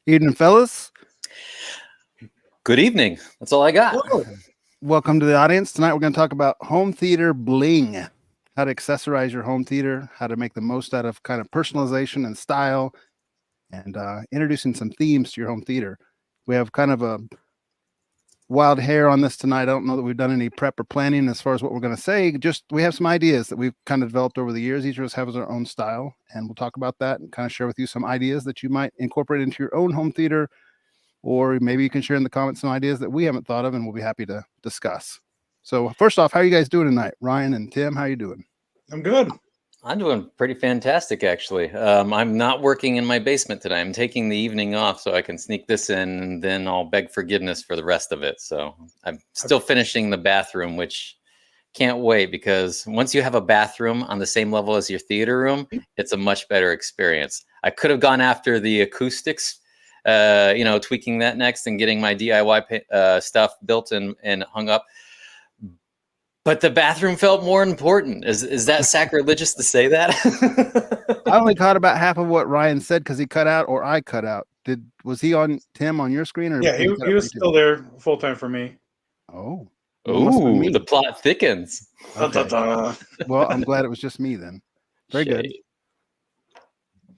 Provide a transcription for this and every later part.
Evening, fellas. Good evening. That's all I got. Whoa. Welcome to the audience. Tonight we're going to talk about home theater bling, how to accessorize your home theater, how to make the most out of kind of personalization and style, and introducing some themes to your home theater. We have kind of a wild hair on this tonight. I don't know that we've done any prep or planning as far as what we're going to say. Just we have some ideas that we've kind of developed over the years. Each of us has our own style, and we'll talk about that and kind of share with you some ideas that you might incorporate into your own home theater. Or maybe you can share in the comments some ideas that we haven't thought of, and we'll be happy to discuss. So first off, how are you guys doing tonight? Ryan and Tim, how are you doing? I'm good. I'm doing pretty fantastic, actually. I'm not working in my basement today. I'm taking the evening off so I can sneak this in, and then I'll beg forgiveness for the rest of it. So I'm still finishing the bathroom, which can't wait, because once you have a bathroom on the same level as your theater room, it's a much better experience. I could have gone after the acoustics, tweaking that next and getting my DIY stuff built and hung up. But the bathroom felt more important. Is that sacrilegious to say that? I only caught about half of what Ryan said because he cut out or I cut out. Was he on, Tim, on your screen? Or yeah, he was still there full time for me. Oh. Ooh, the plot thickens. Okay. Well, I'm glad it was just me then. Very good.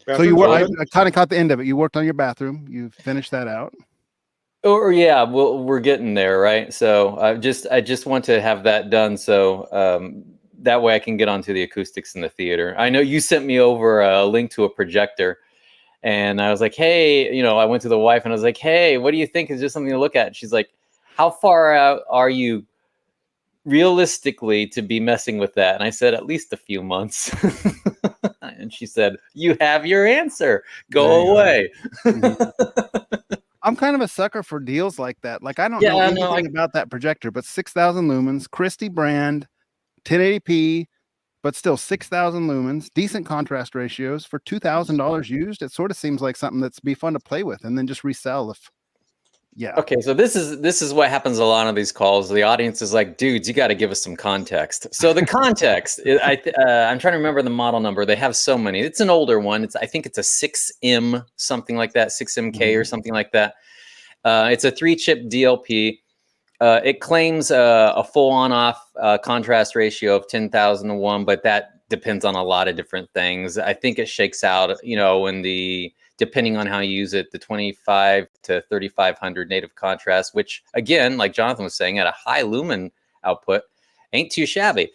So I kind of caught the end of it. You worked on your bathroom. You finished that out. Or yeah, we're getting there, right? So I just want to have that done, so that way I can get onto the acoustics in the theater. I know you sent me over a link to a projector, and I was like, hey, I went to the wife and I was like, hey, what do you think? Is just something to look at? And she's like, how far out are you realistically to be messing with that? And I said, at least a few months. And she said, you have your answer. Go away. I'm kind of a sucker for deals like that. Like, I don't know anything about that projector, but 6,000 lumens, Christie brand, 1080p, but still 6,000 lumens, decent contrast ratios for $2,000 used. It sort of seems like something that's be fun to play with and then just resell if. Yeah. Okay, so this is what happens a lot of these calls. The audience is like, dudes, you got to give us some context. So the context, I'm trying to remember the model number. They have so many. It's an older one. I think it's a 6M, something like that, 6MK or something like that. It's a 3-chip DLP. It claims a full on-off contrast ratio of 10,000 to 1, but that depends on a lot of different things. I think it shakes out, in depending on how you use it, the 25 to 3,500 native contrast, which again, like Jonathan was saying, at a high lumen output, ain't too shabby.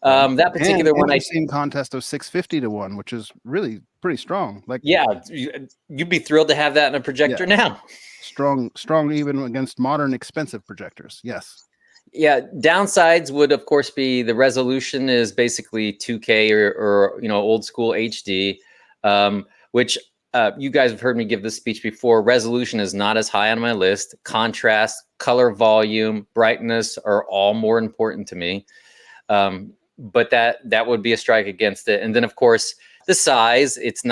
That particular one, I've seen contest of 650 to 1, which is really pretty strong. Like, yeah, you'd be thrilled to have that in a projector now. Strong even against modern expensive projectors. Yes. Yeah, downsides would of course be the resolution is basically 2K or old school HD, which you guys have heard me give this speech before. Resolution is not as high on my list. Contrast, color, volume, brightness are all more important to me. But that would be a strike against it. And then of course the size. It's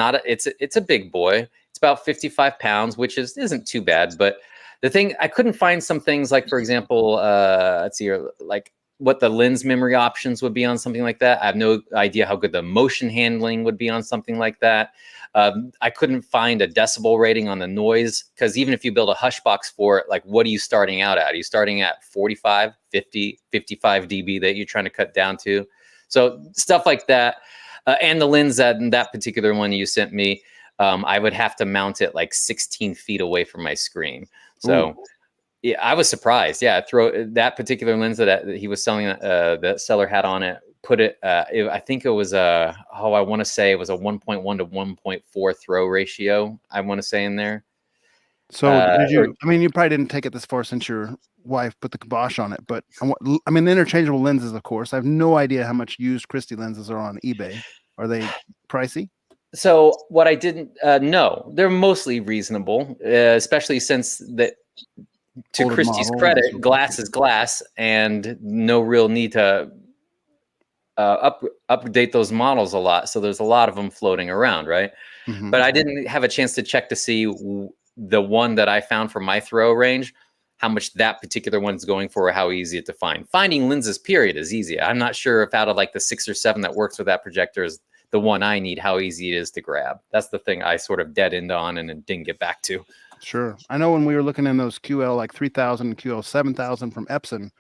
a big boy. It's about 55 pounds, which isn't too bad. But the thing, I couldn't find some things like, for example, let's see here, like what the lens memory options would be on something like that. I have no idea how good the motion handling would be on something like that. I couldn't find a decibel rating on the noise, because even if you build a hush box for it, like what are you starting out at? Are you starting at 45, 50, 55 dB that you're trying to cut down to? So stuff like that. And the lens that particular one you sent me, I would have to mount it like 16 feet away from my screen. So yeah, I was surprised. Yeah, throw that particular lens that he was selling, the seller had on it. I think it was I want to say it was a 1.1 to 1.4 throw ratio. I want to say in there. So you probably didn't take it this far since your wife put the kibosh on it, but the interchangeable lenses, of course. I have no idea how much used Christie lenses are on eBay. Are they pricey? So what I didn't know, they're mostly reasonable, especially since that. To Older Christie's model, credit, glass is glass, and no real need to update those models a lot. So there's a lot of them floating around, right? Mm-hmm. But I didn't have a chance to check to see the one that I found for my throw range, how much that particular one's going for, or how easy it to find. Finding lenses, period, is easy. I'm not sure if out of like the 6 or 7 that works with that projector is the one I need, how easy it is to grab. That's the thing I sort of dead end on and didn't get back to. Sure. I know when we were looking in those QL like 3000 and QL 7000 from Epson,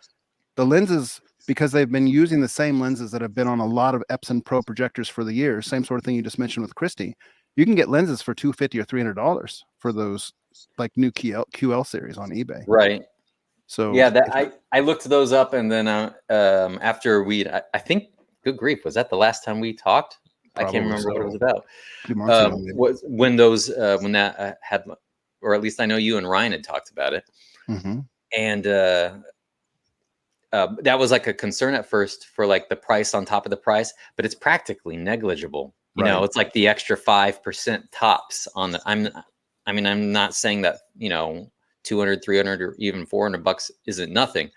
the lenses, because they've been using the same lenses that have been on a lot of Epson Pro projectors for the years, same sort of thing you just mentioned with Christie, you can get lenses for $250 or $300 for those like new QL series on eBay. Right. So yeah, that I looked those up, and then after I think, good grief, was that the last time we talked? I can't remember what it was about. A few months ago, maybe. Was when those when that had, or at least I know you and Ryan had talked about it, and that was like a concern at first for like the price on top of the price, but it's practically negligible. You know, it's like the extra 5% tops on the. I'm not saying that 200, 300, or even $400 isn't nothing,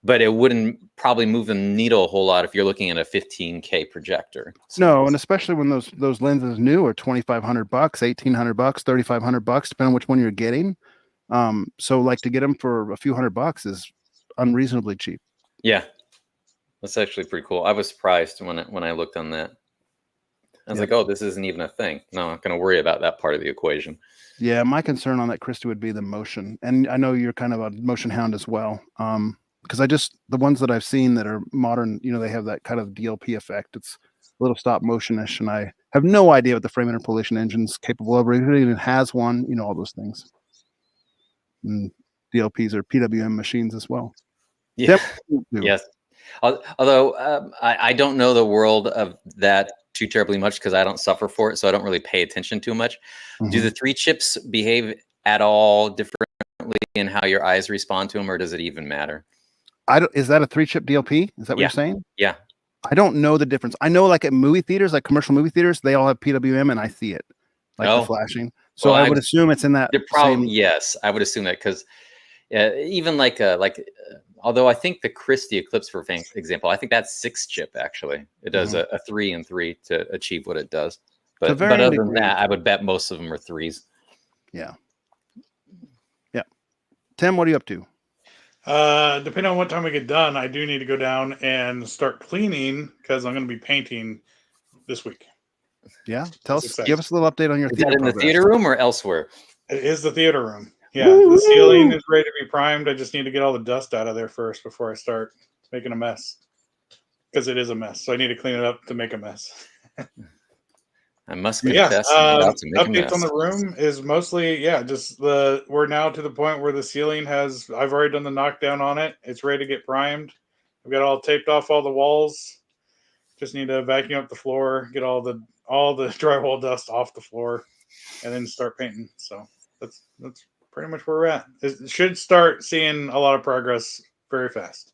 but it wouldn't probably move the needle a whole lot if you're looking at a 15K projector. So no, and especially when those lenses new are $2,500, $1,800, $3,500, depending on which one you're getting. So like to get them for a few $100 is unreasonably cheap. Yeah, that's actually pretty cool. I was surprised when I looked on that. I was like, oh, this isn't even a thing. No, I'm not going to worry about that part of the equation. Yeah, my concern on that, Christy, would be the motion. And I know you're kind of a motion hound as well. Because the ones that I've seen that are modern, they have that kind of DLP effect. It's a little stop motion-ish, and I have no idea what the frame interpolation engine's capable of, or if it even has one, all those things. And DLPs are PWM machines as well. Yeah. Yes. Although I don't know the world of that too terribly much because I don't suffer for it, so I don't really pay attention too much. Do the 3 chips behave at all differently in how your eyes respond to them, or does it even matter? Is that a 3-chip DLP? Is that what you're saying? Yeah. I don't know the difference. I know like at movie theaters, like commercial movie theaters, they all have PWM, and I see it, like the flashing. So I would assume it's in that. Yes, I would assume that because even although I think the Christie Eclipse, for example, I think that's 6-chip actually. It does a 3 and 3 to achieve what it does. But other than that, I would bet most of them are 3s. Yeah. Yeah. Tim, what are you up to? Depending on what time we get done, I do need to go down and start cleaning because I'm going to be painting this week. Yeah. Give us a little update on your theater. Is that in the theater room or elsewhere? It is the theater room. Yeah, the ceiling is ready to be primed. I just need to get all the dust out of there first before I start making a mess. Because it is a mess. So I need to clean it up to make a mess. I must confess. Updates on the room is mostly, just we're now to the point where the ceiling I've already done the knockdown on it. It's ready to get primed. I've got all taped off all the walls. Just need to vacuum up the floor, get all the drywall dust off the floor, and then start painting. So that's pretty much where we're at. It should start seeing a lot of progress very fast.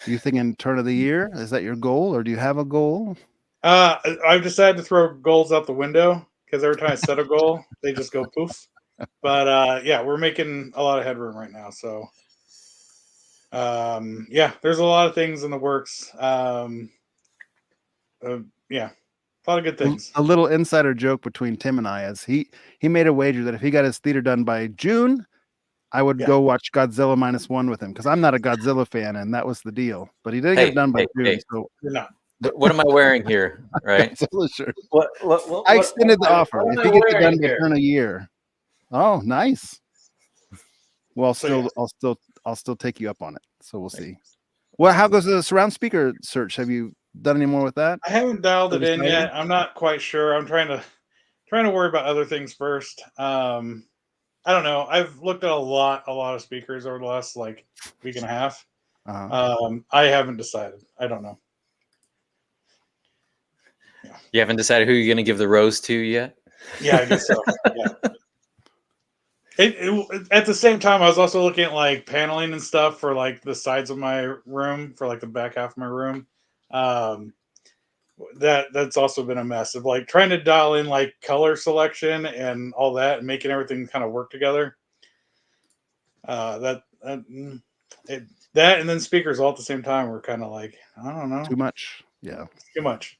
Are you thinking turn of the year? Is that your goal, or do you have a goal? I've decided to throw goals out the window because every time I set a goal, they just go poof. But we're making a lot of headroom right now. So there's a lot of things in the works. A lot of good things. A little insider joke between Tim and I is he made a wager that if he got his theater done by June, I would go watch Godzilla -1 with him because I'm not a Godzilla fan, and that was the deal. But he did get it done by June. So you're not. What am I wearing here? Right? I extended the offer. If he gets it done by turn a year. Oh, nice. Well, I'll still take you up on it. So we'll see. Well, how goes the surround speaker search? Have you done any more with that? I haven't dialed it in yet. I'm not quite sure. I'm trying to worry about other things first. I don't know. I've looked at a lot of speakers over the last week and a half. I haven't decided. I don't know. Yeah. You haven't decided who you're going to give the rose to yet? Yeah, I guess so. Yeah. At the same time, I was also looking at paneling and stuff for the sides of my room, for the back half of my room. That's also been a mess of trying to dial in color selection and all that and making everything kind of work together. That and then speakers all at the same time were kind of I don't know, too much. Yeah, too much.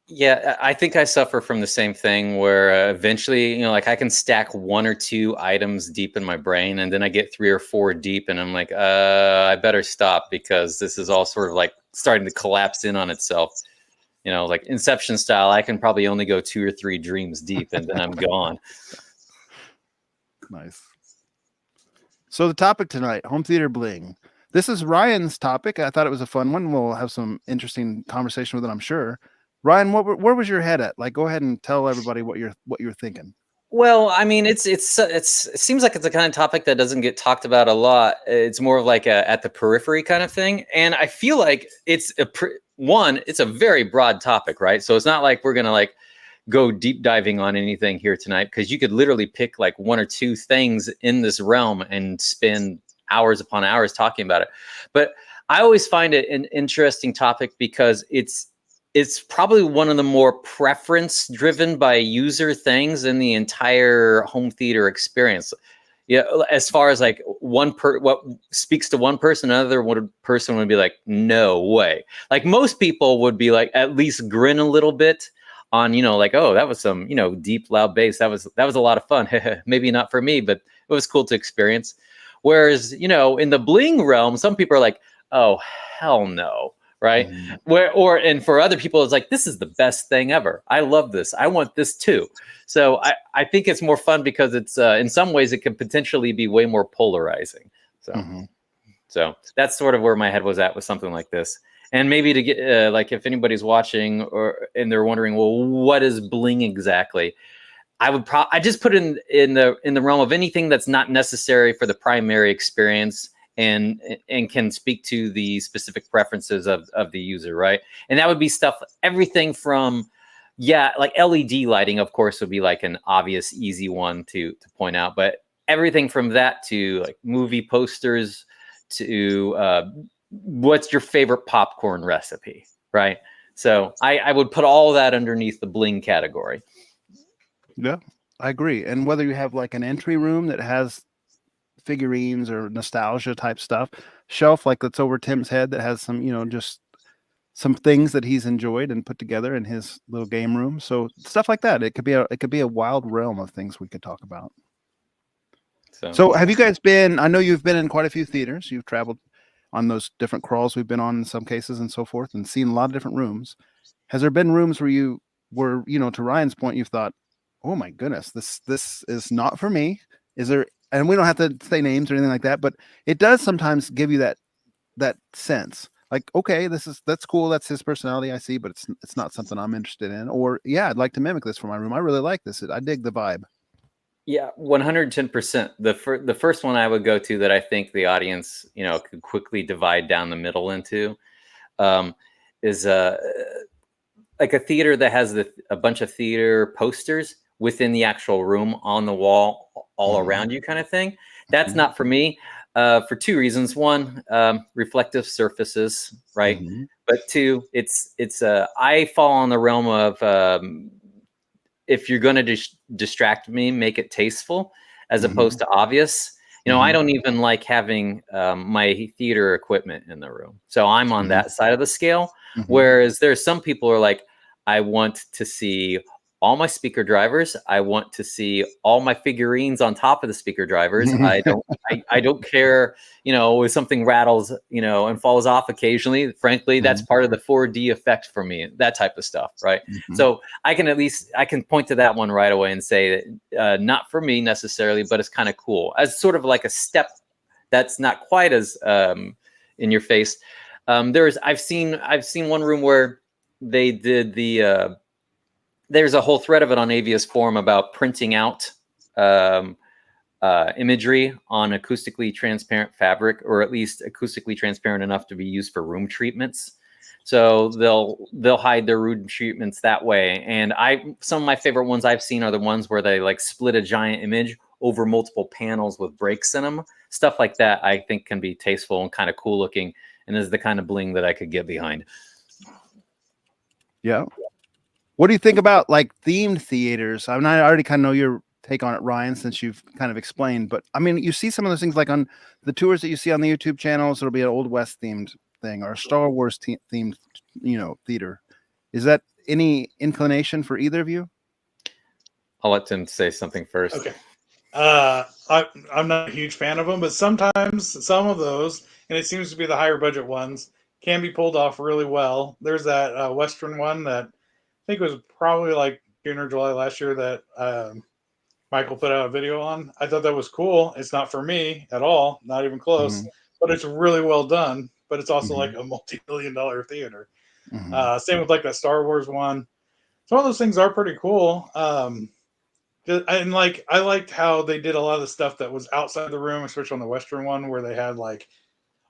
Yeah, I think I suffer from the same thing where eventually, I can stack 1 or 2 items deep in my brain, and then I get 3 or 4 deep, and I'm like, I better stop because this is all sort of starting to collapse in on itself. Inception style, I can probably only go 2 or 3 dreams deep, and then I'm gone. Nice. So the topic tonight, home theater bling. This is Ryan's topic. I thought it was a fun one. We'll have some interesting conversation with it, I'm sure. Ryan, where was your head at? Like, go ahead and tell everybody what you're thinking. Well, I mean, it seems like it's a kind of topic that doesn't get talked about a lot. It's more of like a at the periphery kind of thing, and I feel like it's a very broad topic, right? So it's not like we're gonna like go deep diving on anything here tonight, because you could literally pick like one or two things in this realm and spend hours upon hours talking about it. But I always find it an interesting topic because it's probably one of the more preference driven by user things in the entire home theater experience. Yeah, as far as like what speaks to one person, another person would be like, no way. Like most people would be like, at least grin a little bit on, like, oh, that was some, deep, loud bass. That was a lot of fun. Maybe not for me, but it was cool to experience. Whereas, in the bling realm, some people are like, oh, hell no. Right. Mm-hmm. And for other people, it's like, this is the best thing ever. I love this. I want this too. So I think it's more fun because it's in some ways it can potentially be way more polarizing. So that's sort of where my head was at with something like this. And maybe to get like if anybody's watching and they're wondering, well, what is bling exactly? I just put in the realm of anything that's not necessary for the primary experience and can speak to the specific preferences of the user, right? And that would be stuff, everything from, like LED lighting, of course, would be like an obvious, easy one to point out. But everything from that to like movie posters to what's your favorite popcorn recipe, right? So I would put all that underneath the bling category. Yeah, I agree. And whether you have like an entry room that has figurines or nostalgia type stuff, shelf like that's over Tim's head that has some, just some things that he's enjoyed and put together in his little game room. So stuff like that. It could be a wild realm of things we could talk about. So have you guys been, I know you've been in quite a few theaters. You've traveled on those different crawls we've been on in some cases and so forth, and seen a lot of different rooms. Has there been rooms where you were, to Ryan's point, you've thought, oh my goodness, this is not for me? Is there, and we don't have to say names or anything like that, but it does sometimes give you that sense like, okay, that's cool. That's his personality, I see, but it's not something I'm interested in. Or yeah, I'd like to mimic this for my room. I really like this. I dig the vibe. Yeah, 110%. The first one I would go to that I think the audience, could quickly divide down the middle into is like a theater that has a bunch of theater posters within the actual room on the wall all around you kind of thing. That's not for me for two reasons. One, reflective surfaces, right? But two, it's I fall on the realm of if you're going to distract me, make it tasteful as opposed to obvious. I don't even like having my theater equipment in the room. So I'm on that side of the scale. Whereas there's some people who are like, I want to see all my speaker drivers. I want to see all my figurines on top of the speaker drivers. I don't care, if something rattles, and falls off occasionally. Frankly, that's part of the 4D effect for me, that type of stuff, right? So I can point to that one right away and say that not for me necessarily, but it's kind of cool as sort of like a step that's not quite as in your face. I've seen one room where they did there's a whole thread of it on Avia's forum about printing out imagery on acoustically transparent fabric, or at least acoustically transparent enough to be used for room treatments. So they'll hide their room treatments that way. And some of my favorite ones I've seen are the ones where they like split a giant image over multiple panels with breaks in them. Stuff like that I think can be tasteful and kind of cool looking, and is the kind of bling that I could get behind. Yeah. What do you think about like themed theaters? I mean, I already kind of know your take on it, Ryan, since you've kind of explained, but I mean, you see some of those things like on the tours that you see on the YouTube channels, it'll be an Old West themed thing or a Star Wars themed, theater. Is that any inclination for either of you? I'll let Tim say something first. Okay. I'm not a huge fan of them, but sometimes some of those, and it seems to be the higher budget ones, can be pulled off really well. There's that Western one that I think was probably like June or July last year that Michael put out a video on. I thought that was cool. It's not for me at all, not even close, Mhm. but it's really well done. But it's also Mhm. like a multi-billion-dollar theater. Mhm. Same with like that Star Wars one. Some of those things are pretty cool. And like I liked how they did a lot of the stuff that was outside the room, especially on the Western one, where they had like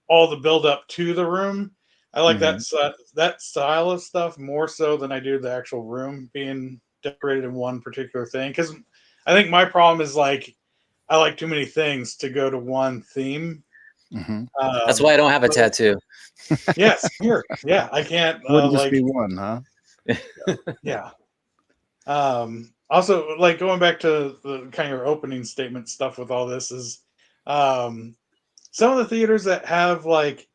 all the build up to the room. I like Mhm. that style of stuff more so than I do the actual room being decorated in one particular thing. Because I think my problem is like I like too many things to go to one theme. Mhm. That's why I don't have a But tattoo. yes, here, yeah, I can't Wouldn't just like be one, huh? yeah. Also, like going back to the kind of your opening statement stuff with all this is um, some of the theaters that have like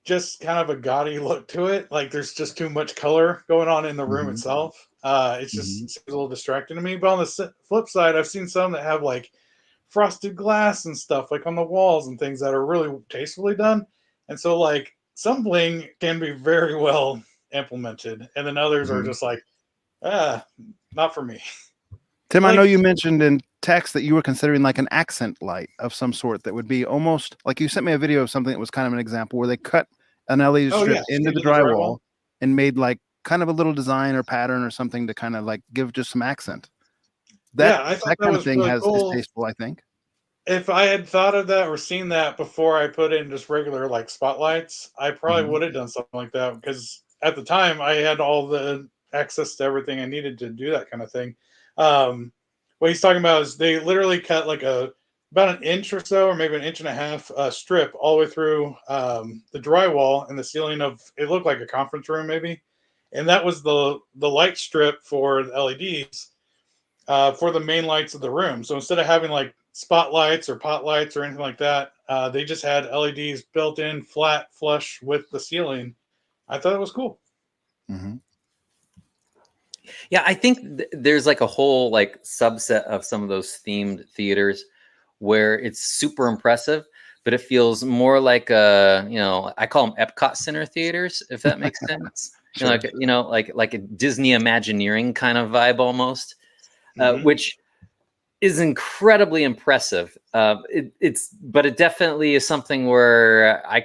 just kind of a gaudy look to it, like there's just too much color going on in the room Mhm. itself. It's Mhm. just seems a little distracting to me. But on the flip side, I've seen some that have like frosted glass and stuff like on the walls and things that are really tastefully done. And so like some bling can be very well implemented, and then others are Mhm. just like, ah, not for me. Tim, I know Like, you mentioned in text that you were considering like an accent light of some sort that would be almost like you sent me a video of something that was kind of an example where they cut an LED oh strip yeah, into straight the to the drywall drywall. and made like kind of a little design or pattern or something to kind of like give just some accent. That Yeah, I thought that that kind of was thing really is cool. tasteful, I think. If I had thought of that or seen that before I put in just regular like spotlights, I probably Mhm. would have done something like that because at the time I had all the access to everything I needed to do that kind of thing. Um, what he's talking about is they literally cut like a about an inch or so, or maybe an inch and a half strip all the way through the drywall and the ceiling of it looked like a conference room maybe, and that was the light strip for the LEDs for the main lights of the room. So instead of having like spotlights or pot lights or anything like that, they just had LEDs built in flat flush with the ceiling. I thought it was cool. Mhm. Yeah, I think there's like a whole like subset of some of those themed theaters where it's super impressive, but it feels more like I call them Epcot Center theaters, if that makes sense. Sure. Like a Disney Imagineering kind of vibe almost, Mm-hmm. which is incredibly impressive. But it definitely is something where I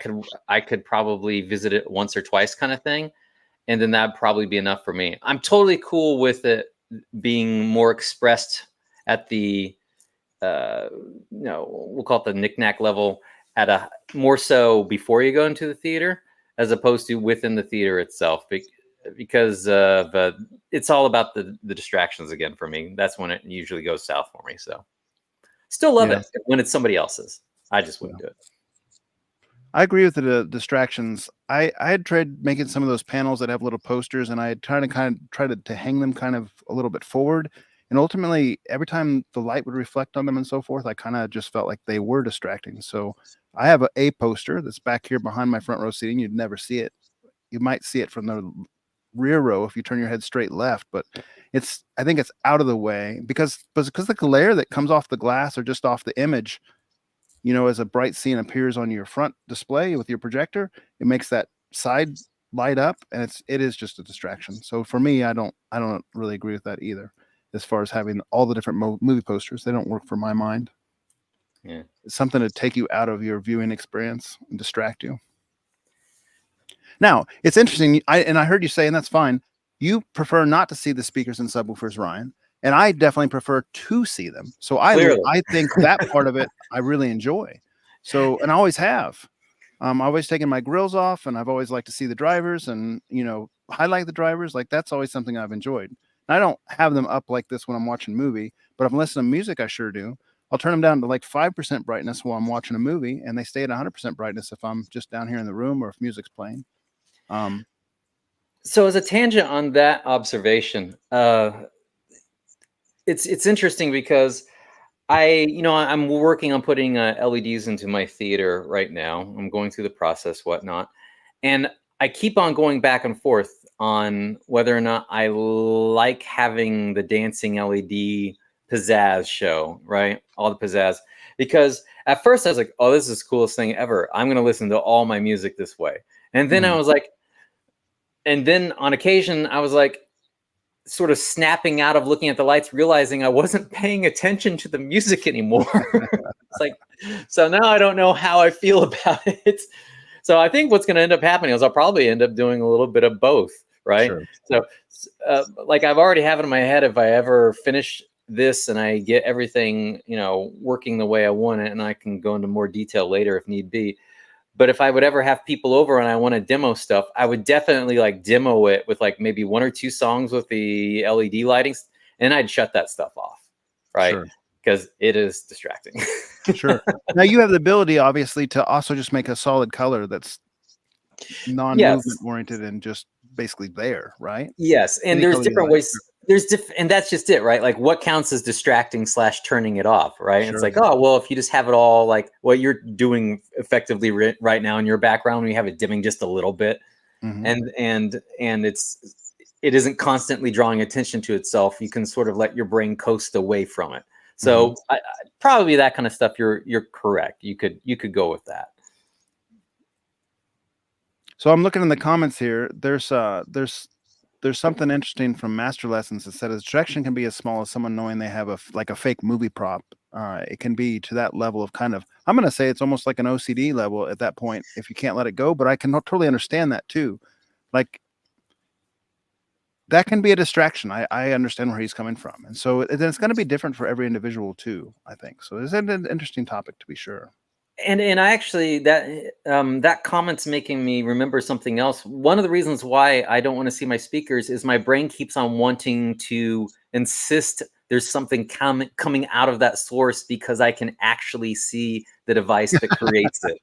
could probably visit it once or twice, kind of thing, and then that'd probably be enough for me. I'm totally cool with it being more expressed at the we'll call it the knickknack level, at a more so before you go into the theater as opposed to within the theater itself, because it's all about the distractions again for me. That's when it usually goes south for me. So still love Yeah. it when it's somebody else's. I just Yeah. wouldn't do it. I agree with the distractions. I had tried making some of those panels that have little posters, and I had tried to hang them kind of a little bit forward. And ultimately, every time the light would reflect on them and so forth, I kind of just felt like they were distracting. So I have a poster that's back here behind my front row seating. You'd never see it. You might see it from the rear row if you turn your head straight left, but I think it's out of the way because the glare that comes off the glass or just off the image, as a bright scene appears on your front display with your projector, it makes that side light up, and it is just a distraction. So for me, I don't really agree with that either. As far as having all the different movie posters, they don't work for my mind. Yeah. It's something to take you out of your viewing experience and distract you. Now, it's interesting. I heard you say, and that's fine. You prefer not to see the speakers and subwoofers, Ryan, and I definitely prefer to see them. So Clearly. I think that part of it I really enjoy. So, and I always have. I've always taken my grills off, and I've always liked to see the drivers and highlight the drivers. Like that's always something I've enjoyed. And I don't have them up like this when I'm watching a movie, but if I'm listening to music, I sure do. I'll turn them down to like 5% brightness while I'm watching a movie, and they stay at 100% brightness if I'm just down here in the room or if music's playing. So as a tangent on that observation, it's interesting because I'm working on putting LEDs into my theater right now. I'm going through the process, whatnot, and I keep on going back and forth on whether or not I like having the dancing LED pizzazz show, right? All the pizzazz, because at first I was like, "Oh, this is the coolest thing ever. I'm going to listen to all my music this way," and then I Mhm. was like, and then on occasion I was like, sort of snapping out of looking at the lights, realizing I wasn't paying attention to the music anymore. It's like, so now I don't know how I feel about it. So I think what's going to end up happening is I'll probably end up doing a little bit of both, right? Sure. So like I've already have it in my head, if I ever finish this and I get everything, you know, working the way I want it, and I can go into more detail later if need be. But if I would ever have people over and I want to demo stuff, I would definitely like demo it with like maybe 1 or 2 songs with the LED lighting, and I'd shut that stuff off, right? Sure. Because it is distracting. Sure. Now you have the ability, obviously, to also just make a solid color that's non-movement oriented and just basically there, right? Yes, and Any there's color you different like. ways. And that's just it, right? Like what counts as distracting / turning it off, right? Sure. It's like, oh, well, if you just have it all like what you're doing effectively right now in your background, when you have it dimming just a little bit, and it isn't constantly drawing attention to itself, you can sort of let your brain coast away from it. So probably that kind of stuff. You're correct. You could go with that. So I'm looking in the comments here. There's something interesting from Master Lessons that said a distraction can be as small as someone knowing they have a fake movie prop. It can be to that level of kind of, I'm going to say it's almost like an OCD level at that point if you can't let it go, but I can totally understand that too. Like that can be a distraction. I understand where he's coming from. And so it's going to be different for every individual too, I think. So it's an interesting topic to be sure. And I actually that comment's making me remember something else. One of the reasons why I don't want to see my speakers is my brain keeps on wanting to insist there's something coming out of that source because I can actually see the device that creates it.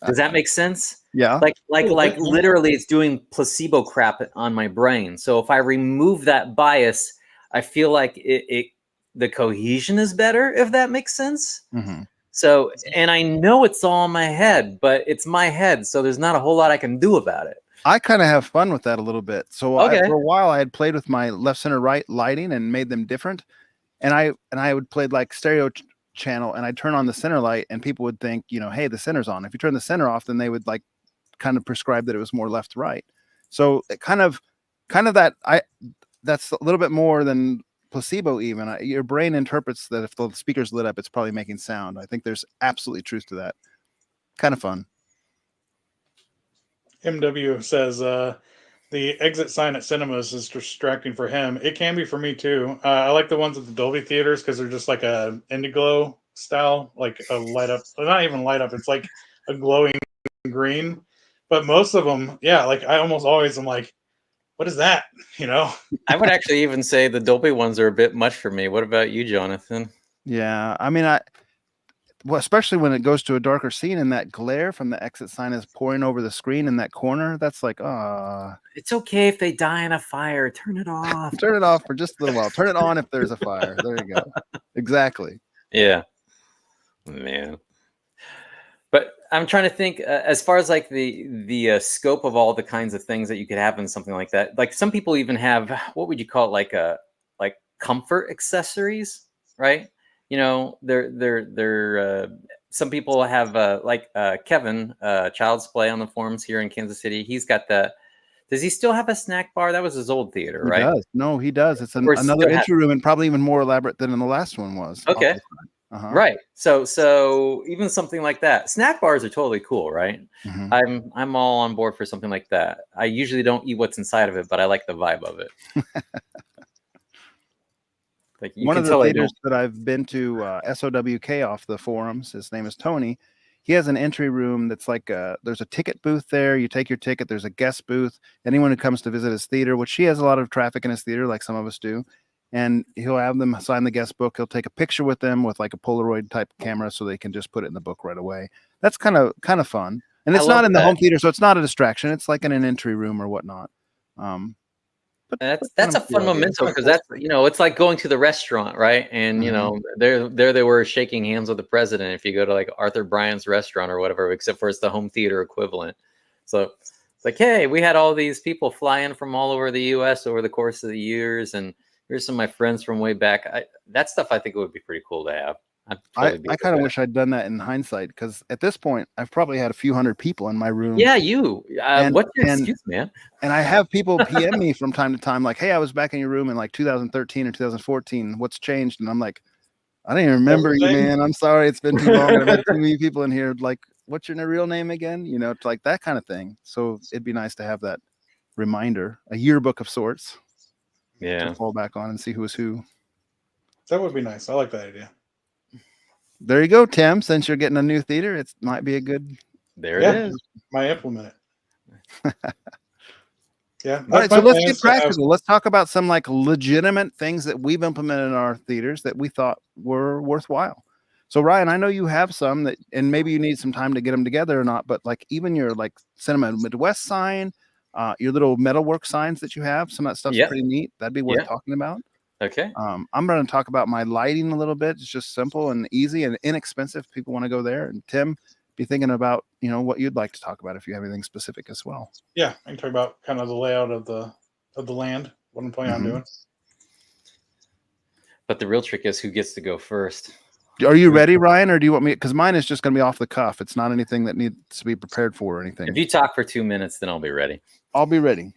Does that make sense? Yeah. Like literally it's doing placebo crap on my brain. So if I remove that bias, I feel like the cohesion is better, if that makes sense. So, and I know it's all in my head, but it's my head, so there's not a whole lot I can do about it. I kind of have fun with that a little bit. So for a while I had played with my left, center, right lighting and made them different. And I would play like stereo channel, and I'd turn on the center light, and people would think, you know, hey, the center's on. If you turn the center off, then they would like kind of prescribe that it was more left to right. So it kind of that's a little bit more than placebo even. Your brain interprets that if the speaker's lit up, it's probably making sound. I think there's absolutely truth to that. Kind of fun. MW says the exit sign at cinemas is distracting for him. It can be for me too. I like the ones at the Dolby theaters because they're just like a Indiglo style, like a light up, not even light up. It's like a glowing green. But most of them, yeah, like I almost always am like, what is that? You know? I would actually even say the Dolby ones are a bit much for me. What about you, Jonathan? Yeah, I mean, well, especially when it goes to a darker scene and that glare from the exit sign is pouring over the screen in that corner. That's like, it's okay if they die in a fire. Turn it off. Turn it off for just a little while. Turn it on if there's a fire. There you go. Exactly. Yeah, man. But I'm trying to think as far as like the scope of all the kinds of things that you could have in something like that. Like some people even have, what would you call it? Like comfort accessories, right? You know, they're some people have like Kevin, Child's Play on the forums here in Kansas City. He's got the. Does he still have a snack bar? That was his old theater, right? He does. No, he does. It's another entry room and probably even more elaborate than in the last one was. Okay. Right. So even something like that. Snack bars are totally cool, right? I'm all on board for something like that. I usually don't eat what's inside of it, but I like the vibe of it. Like one of the theaters that I've been to, SOWK off the forums, his name is Tony. He has an entry room that's like there's a ticket booth there. You take your ticket. There's a guest booth. Anyone who comes to visit his theater, which he has a lot of traffic in his theater, like some of us do, and he'll have them sign the guest book. He'll take a picture with them with like a Polaroid type camera, so they can just put it in the book right away. That's kind of fun, and it's not in the home theater, so it's not a distraction. It's like in an entry room or whatnot. But that's a fun memento because that's, you know, it's like going to the restaurant, right? And you know, there they were shaking hands with the president. If you go to like Arthur Bryant's restaurant or whatever, except for it's the home theater equivalent. So it's like, hey, we had all these people fly in from all over the U.S. over the course of the years, and here's some of my friends from way back. That stuff I think would be pretty cool to have. I'd I totally be I with kind of that. wish I'd done that in hindsight, because at this point I've probably had a few hundred people in my room. Yeah, you. And What's your and excuse, man? and I have people PM me from time to time, like, "Hey, I was back in your room in like 2013 or 2014. What's changed?" And I'm like, "I don't even remember you, Everything. man. I'm sorry. It's been too long. And I've had too many people in here. Like, what's your real name again?" You know, it's like that kind of thing. So it'd be nice to have that reminder, a yearbook of sorts Yeah, to fall back on and see who was who. That would be nice. I like that idea. There you go, Tim. Since you're getting a new theater, it might be a good. there Yeah. it is. Might implement it. Yeah, All that's right, so my let's plan get is to have. practical. Let's talk about some like legitimate things that we've implemented in our theaters that we thought were worthwhile. So Ryan, I know you have some that, and maybe you need some time to get them together or not, but like even your like Cinema Midwest sign, your little metalwork signs that you have, some of that stuff's Yep. pretty neat. That'd be worth Yep. talking about. Okay. I'm going to talk about my lighting a little bit. It's just simple and easy and inexpensive. People want to go there. And Tim, be thinking about, what you'd like to talk about if you have anything specific as well. Yeah, I can talk about kind of the layout of the land. What I'm planning on doing. But the real trick is who gets to go first. Are you ready, Ryan, or do you want me? Because mine is just going to be off the cuff. It's not anything that needs to be prepared for or anything. If you talk for 2 minutes, then I'll be ready. I'll be ready.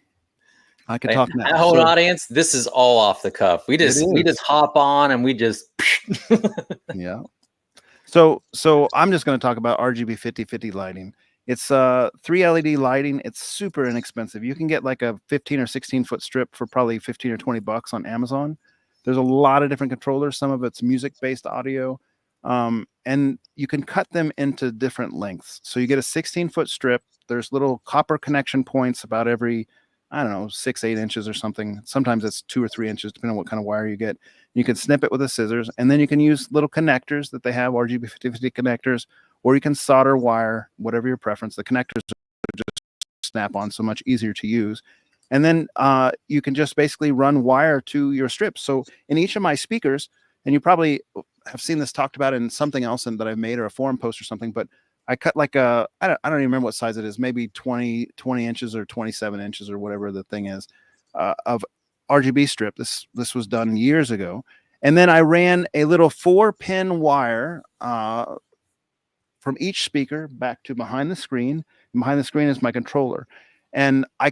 I can talk now. At home audience, this is all off the cuff. We just hop on and we just yeah. So I'm just going to talk about RGB 50/50 lighting. It's 3 LED lighting. It's super inexpensive. You can get like a 15 or 16 foot strip for probably 15 or 20 bucks on Amazon. There's a lot of different controllers. Some of it's music based audio. And you can cut them into different lengths. So you get a 16-foot strip. There's little copper connection points about every, I don't know, 6-8 inches or something. Sometimes it's 2 or 3 inches, depending on what kind of wire you get. You can snip it with a scissors, and then you can use little connectors that they have, RGB 50/50 connectors, or you can solder wire, whatever your preference. The connectors are just snap on, so much easier to use. And then you can just basically run wire to your strips. So in each of my speakers, and you probably have seen this talked about in something else that I've made or a forum post or something, but I cut like I don't even remember what size it is, maybe 20 inches or 27 inches or whatever the thing is of RGB strip. This was done years ago. And then I ran a little 4-pin wire from each speaker back to behind the screen. And behind the screen is my controller. And I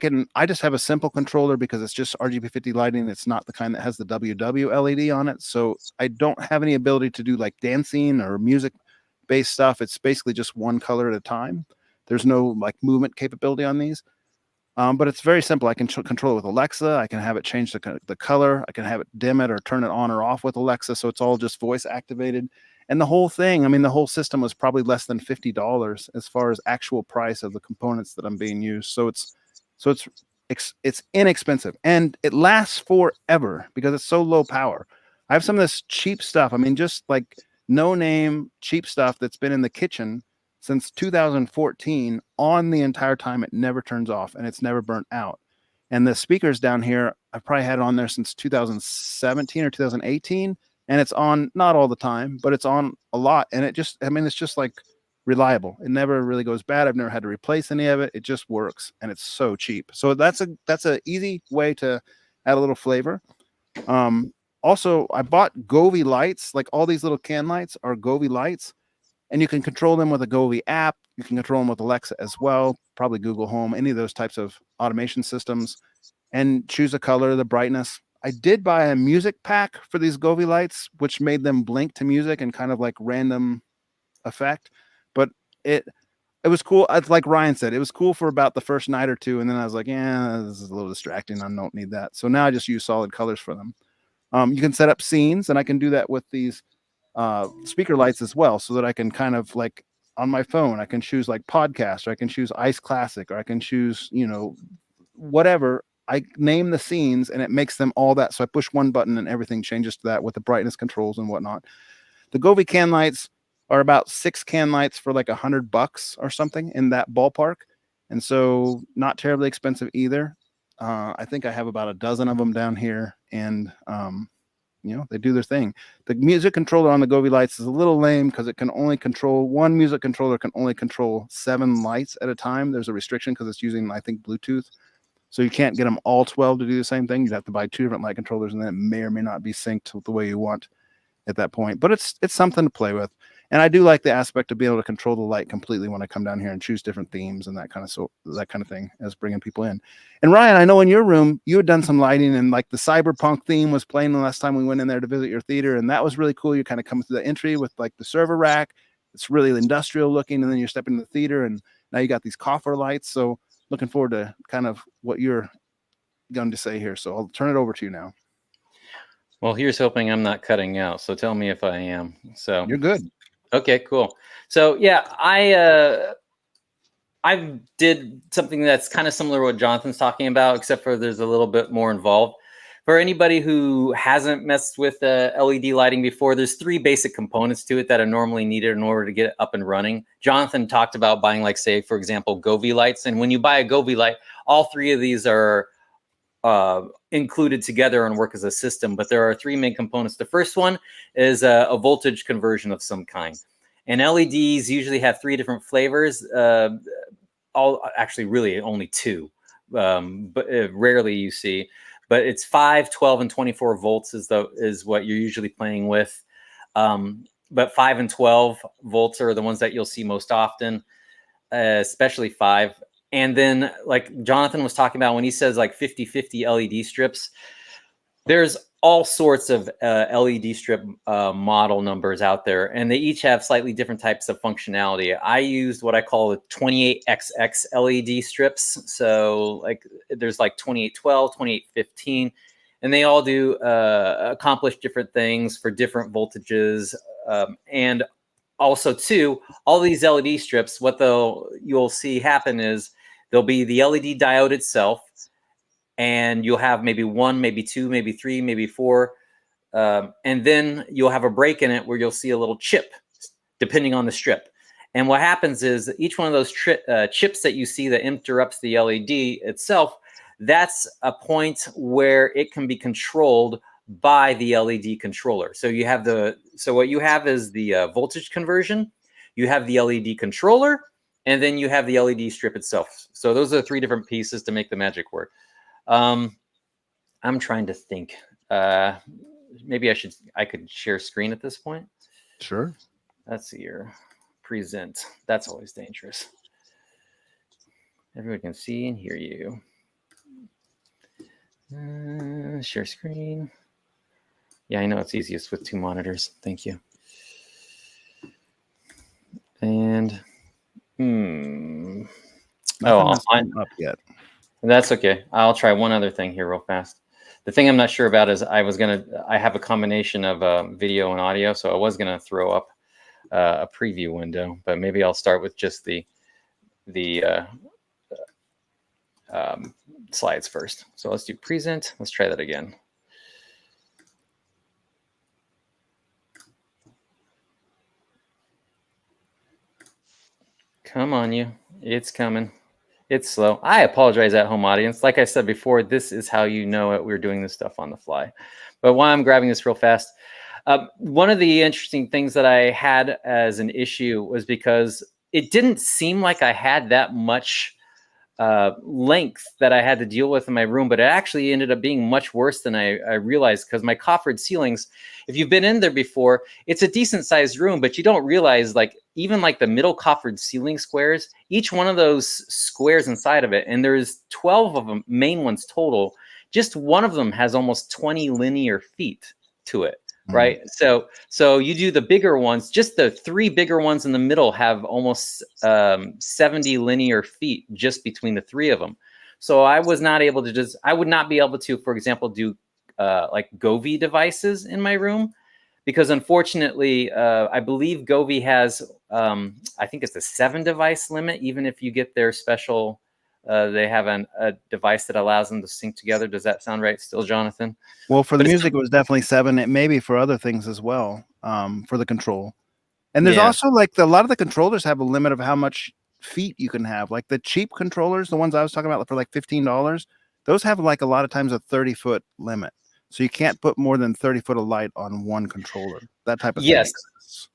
just have a simple controller because it's just RGB 50 lighting. It's not the kind that has the WLED on it. So I don't have any ability to do like dancing or music based stuff. It's basically just one color at a time. There's no like movement capability on these. But it's very simple. I can control it with Alexa. I can have it change the color. I can have it dim it or turn it on or off with Alexa. So it's all just voice activated. And the whole thing, I mean, the whole system was probably less than $50 as far as actual price of the components that I'm being used. So it's inexpensive and it lasts forever because it's so low power. I have some of this cheap stuff. I mean, just like no name cheap stuff that's been in the kitchen since 2014 on the entire time. It never turns off and it's never burnt out. And the speakers down here, I've probably had it on there since 2017 or 2018. And it's on not all the time, but it's on a lot. And it's just like reliable. It never really goes bad. I've never had to replace any of it. It just works and it's so cheap. So that's a easy way to add a little flavor. Also, I bought Govee lights. Like all these little can lights are Govee lights, and you can control them with a Govee app. You can control them with Alexa as well, probably Google Home, any of those types of automation systems, and choose a color, the brightness. I did buy a music pack for these Govee lights, which made them blink to music and kind of like random effect. But it was cool. Like Ryan said, it was cool for about the first night or two. And then I was like, yeah, this is a little distracting. I don't need that. So now I just use solid colors for them. You can set up scenes, and I can do that with these speaker lights as well, so that I can kind of like on my phone, I can choose like podcast, or I can choose Ice Classic, or I can choose, whatever. I name the scenes and it makes them all that. So I push one button and everything changes to that with the brightness controls and whatnot. The Govee can lights are about 6 can lights for like $100 or something in that ballpark. And so not terribly expensive either. I think I have about a dozen of them down here, and they do their thing. The music controller on the Govee lights is a little lame because it can only control one music controller can only control 7 lights at a time. There's a restriction because it's using, I think, Bluetooth. So you can't get them all 12 to do the same thing. You'd have to buy 2 different light controllers, and then it may or may not be synced the way you want. at that point. But it's something to play with. And I do like the aspect of being able to control the light completely when I come down here and choose different themes and that kind of thing as bringing people in. And Ryan, I know in your room you had done some lighting, and like the cyberpunk theme was playing the last time we went in there to visit your theater, and that was really cool. You kind of come through the entry with like the server rack. It's really industrial looking, and then you're stepping into the theater, and now you got these coffer lights. So looking forward to kind of what you're going to say here. So I'll turn it over to you now. Well, here's hoping I'm not cutting out. So tell me if I am. So You're good. Okay, cool. So yeah, I did something that's kind of similar to what Jonathan's talking about, except for there's a little bit more involved. For anybody who hasn't messed with LED lighting before, there's 3 basic components to it that are normally needed in order to get it up and running. Jonathan talked about buying, like, say, for example, Govee lights. And when you buy a Govee light, all 3 of these are included together and work as a system. But there are 3 main components. The first one is a voltage conversion of some kind. And LEDs usually have 3 different flavors. Actually, really only 2, but rarely you see. But it's 5, 12, and 24 volts is what you're usually playing with. But 5 and 12 volts are the ones that you'll see most often, especially 5. And then, like Jonathan was talking about, when he says like 50/50 LED strips, there's all sorts of LED strip model numbers out there, and they each have slightly different types of functionality. I used what I call the 28XX LED strips. So like there's like 2812, 2815, and they all do accomplish different things for different voltages. And also too, all these LED strips, what you'll see happen is there'll be the LED diode itself, and you'll have maybe 1, maybe 2, maybe 3, maybe 4. And then you'll have a break in it where you'll see a little chip, depending on the strip. And what happens is each one of those chips that you see that interrupts the LED itself, that's a point where it can be controlled by the LED controller. So what you have is the voltage conversion, you have the LED controller, and then you have the LED strip itself. So those are the 3 different pieces to make the magic work. I'm trying to think. Maybe I could share screen at this point. Sure. Let's see here. Present. That's always dangerous. Everyone can see and hear you. Share screen. Yeah, I know it's easiest with 2 monitors. Thank you. And Nothing up yet. That's okay. I'll try one other thing here real fast. The thing I'm not sure about is I have a combination of video and audio, so I was gonna throw up a preview window, but maybe I'll start with just the slides first. So let's do present. Let's try that again. Come on, you. It's coming. It's slow. I apologize at home audience. Like I said before, this is how you know it. We're doing this stuff on the fly. But while I'm grabbing this real fast, one of the interesting things that I had as an issue was because it didn't seem like I had that much length that I had to deal with in my room, but it actually ended up being much worse than I realized, because my coffered ceilings, if you've been in there before, it's a decent sized room, but you don't realize, like, even like the middle coffered ceiling squares, each one of those squares inside of it, and there's 12 of them, main ones total, just one of them has almost 20 linear feet to it. Right. So you do the bigger ones, just the 3 bigger ones in the middle have almost 70 linear feet just between the 3 of them. So I was not able to I would not be able to, for example, do like Govee devices in my room, because unfortunately, I believe Govee has, I think it's a 7 device limit, even if you get their special, they have a device that allows them to sync together. Does that sound right still, Jonathan? Well, for the music, it was definitely 7. It may be for other things as well, for the control. And there's also like a lot of the controllers have a limit of how much feet you can have. Like the cheap controllers, the ones I was talking about for like $15, those have like a lot of times a 30-foot limit. So you can't put more than 30 foot of light on one controller. That type of thing.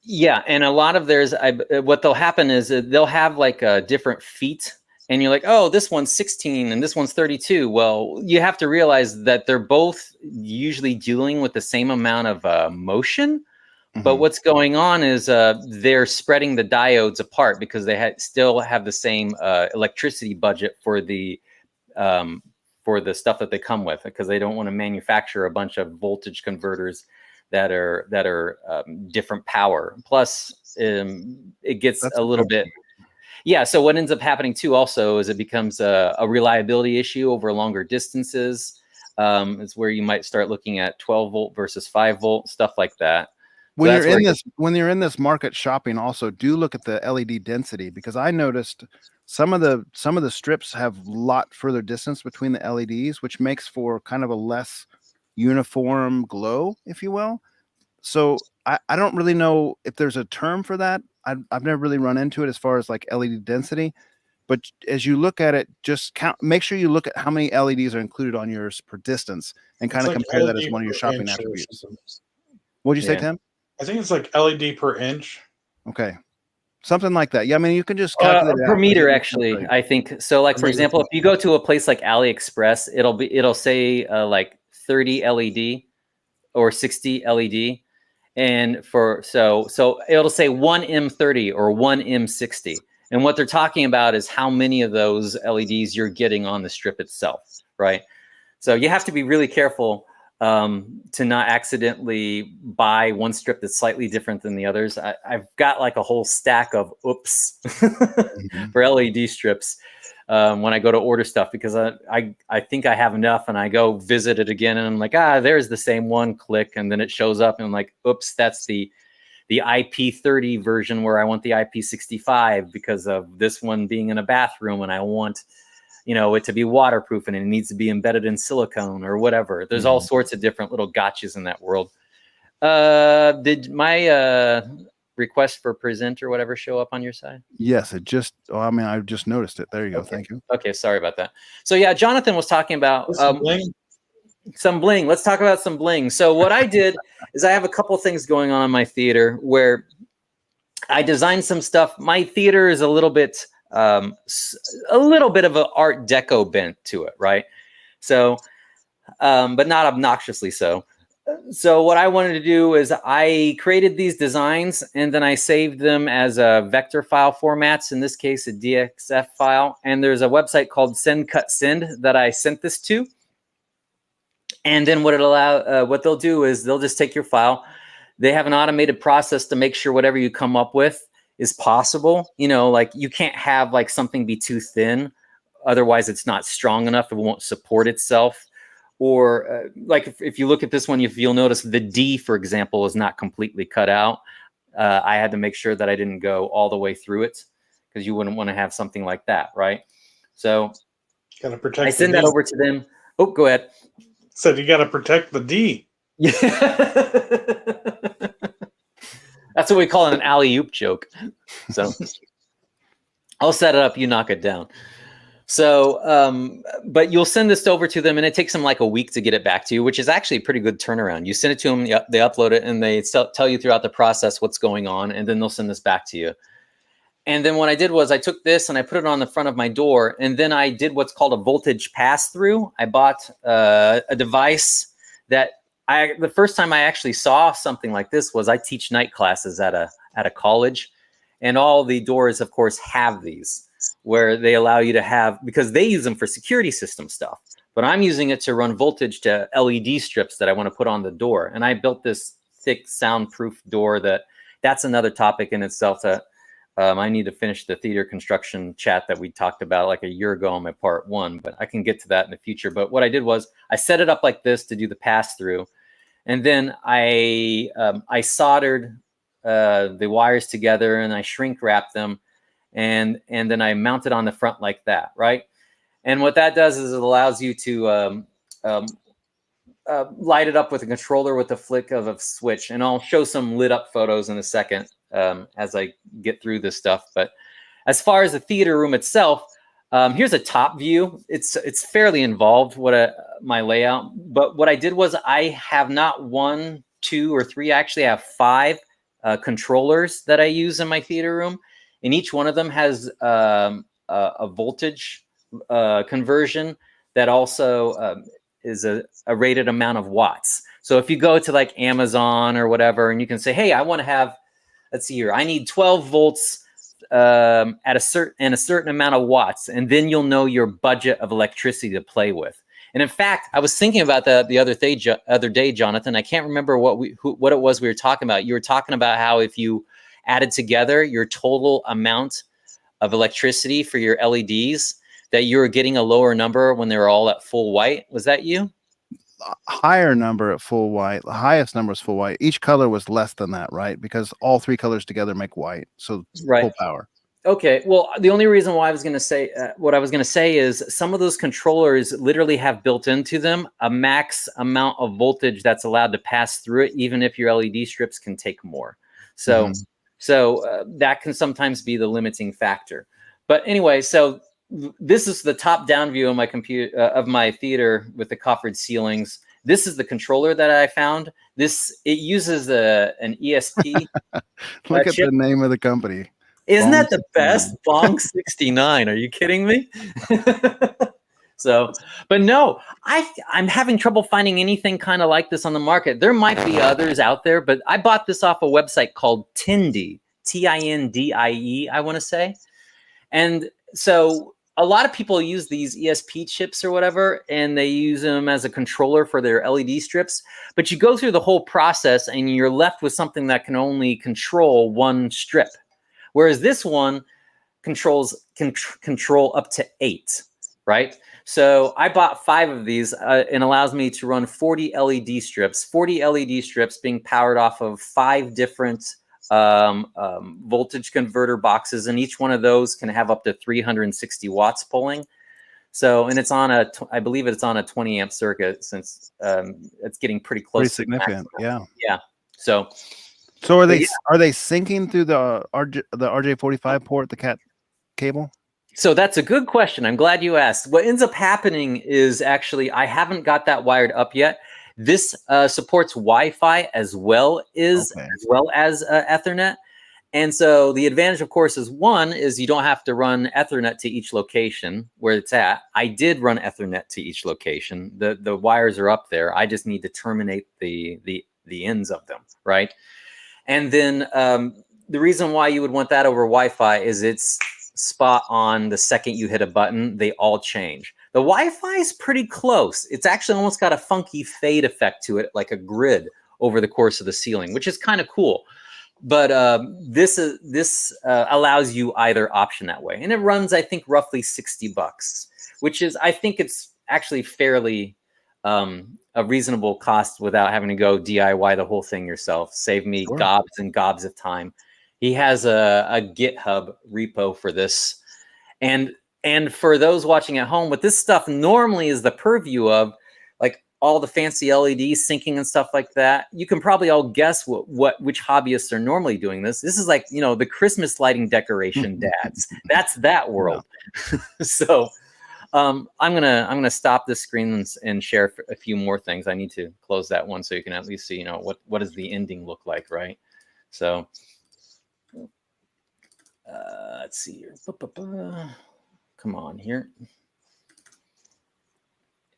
Yeah, and a lot of theirs, what they'll happen is they'll have like different feet. And you're like, oh, this one's 16 and this one's 32. Well, you have to realize that they're both usually dealing with the same amount of motion. But what's going on is they're spreading the diodes apart because they still have the same electricity budget for the stuff that they come with, because they don't want to manufacture a bunch of voltage converters that are different power. Plus, it gets a little bit. Yeah. So what ends up happening too also is it becomes a reliability issue over longer distances. It's where you might start looking at 12 volt versus 5 volt, stuff like that. When you're in this market shopping, also do look at the LED density, because I noticed some of the strips have a lot further distance between the LEDs, which makes for kind of a less uniform glow, if you will. So I don't really know if there's a term for that. I've never really run into it as far as like LED density, but as you look at it, just make sure you look at how many LEDs are included on yours per distance and kind of compare that as one of your shopping attributes. What'd you say, Tim? I think it's like LED per inch. Okay. Something like that. Yeah, I mean, you can just calculate it per out, meter, actually, I think. So like, for example, if you go to a place like AliExpress, it'll say like 30 LED or 60 LED. And so it'll say 1M30 or 1M60. And what they're talking about is how many of those LEDs you're getting on the strip itself, right? So you have to be really careful to not accidentally buy one strip that's slightly different than the others. I've got like a whole stack of oops for LED strips when I go to order stuff, because I think I have enough, and I go visit it again, and I'm like, there's the same one, click, and then it shows up, and I'm like, oops, that's the IP30 version where I want the IP65 because of this one being in a bathroom, and I want it to be waterproof, and it needs to be embedded in silicone or whatever. There's all sorts of different little gotchas in that world. Did my request for present or whatever show up on your side? Yes, I just noticed it. There you go. Okay. Thank you. Okay, sorry about that. So yeah, Jonathan was talking about some bling. Let's talk about some bling. So what I did is I have a couple things going on in my theater where I designed some stuff. My theater is a little bit of an Art Deco bent to it, right? So, but not obnoxiously so. So what I wanted to do is I created these designs, and then I saved them as vector file formats, in this case, a DXF file. And there's a website called Send Cut Send that I sent this to. And then what they'll do is they'll just take your file. They have an automated process to make sure whatever you come up with is possible. Like you can't have like something be too thin, otherwise it's not strong enough. It won't support itself. Or like if you look at this one, you'll notice the D, for example, is not completely cut out. I had to make sure that I didn't go all the way through it, because you wouldn't want to have something like that, right? So gotta protect. I send that over to them. Oh, go ahead. Said you got to protect the D. Yeah. That's what we call an alley-oop joke. So I'll set it up, you knock it down. So, but you'll send this over to them, and it takes them like a week to get it back to you, which is actually a pretty good turnaround. You send it to them, they upload it, and they tell you throughout the process what's going on, and then they'll send this back to you. And then what I did was I took this and I put it on the front of my door, and then I did what's called a voltage pass-through. I bought a device that the first time I actually saw something like this was I teach night classes at a college, and all the doors, of course, have these, where they allow you to have, because they use them for security system stuff, but I'm using it to run voltage to LED strips that I want to put on the door. And I built this thick soundproof door that's another topic in itself that I need to finish the theater construction chat that we talked about like a year ago on my part 1, but I can get to that in the future. But what I did was I set it up like this to do the pass through. And then I soldered the wires together, and I shrink wrapped them. And then I mount it on the front like that, right? And what that does is it allows you to light it up with a controller with a flick of a switch. And I'll show some lit up photos in a second as I get through this stuff. But as far as the theater room itself, here's a top view. It's fairly involved, my layout. But what I did was I have not 1, 2, or 3. I actually have 5 controllers that I use in my theater room. And each one of them has a voltage conversion that also is a rated amount of watts. So if you go to like Amazon or whatever, and you can say, hey, I want to have, let's see here, I need 12 volts at a certain amount of watts, and then you'll know your budget of electricity to play with. And in fact, I was thinking about that the other day, Jonathan. I can't remember what it was we were talking about. You were talking about how if you added together your total amount of electricity for your LEDs, that you were getting a lower number when they were all at full white. Was that you? Higher number at full white. The highest number is full white. Each color was less than that, right? Because all three colors together make white. So full power. Okay. Well, the only reason why I was going to say what I was going to say is some of those controllers literally have built into them a max amount of voltage that's allowed to pass through it, even if your LED strips can take more. So, that can sometimes be the limiting factor. But anyway, so this is the top-down view of my computer of my theater with the coffered ceilings. This is the controller that I found. It uses an ESP. Look at the name of the company. Isn't that the best? Bong 69. Are you kidding me? So, but no, I'm having trouble finding anything kind of like this on the market. There might be others out there, but I bought this off a website called Tindie, Tindie, I want to say. And so a lot of people use these ESP chips or whatever, and they use them as a controller for their LED strips. But you go through the whole process and you're left with something that can only control one strip. Whereas this one can control up to 8, right? So I bought 5 of these and allows me to run 40 LED strips, 40 LED strips being powered off of 5 different voltage converter boxes. And each one of those can have up to 360 watts pulling. So, and it's on I believe it's on a 20 amp circuit since it's getting pretty close. Pretty significant. Yeah. Yeah. So are they syncing through the RJ45 port, the cat cable? So that's a good question. I'm glad you asked. What ends up happening is actually I haven't got that wired up yet. This supports Wi-Fi as well as Ethernet. And so the advantage, of course, is you don't have to run Ethernet to each location where it's at. I did run Ethernet to each location. The wires are up there. I just need to terminate the ends of them, right? And then the reason why you would want that over Wi-Fi is it's spot on. The second you hit a button, they all change. The Wi-Fi is pretty close. It's actually almost got a funky fade effect to it, like a grid over the course of the ceiling, which is kind of cool. But this allows you either option that way. And it runs, I think, roughly $60, which is, I think it's actually fairly a reasonable cost without having to go DIY the whole thing yourself. Save me gobs and gobs of time. He has a GitHub repo for this. And for those watching at home, what this stuff normally is the purview of, like all the fancy LEDs syncing and stuff like that. You can probably all guess which hobbyists are normally doing this. This is like, you know, the Christmas lighting decoration dads. That's that world. So I'm gonna stop this screen and share a few more things. I need to close that one so you can at least see, you know, what does the ending look like, right? So let's see here. Come on here.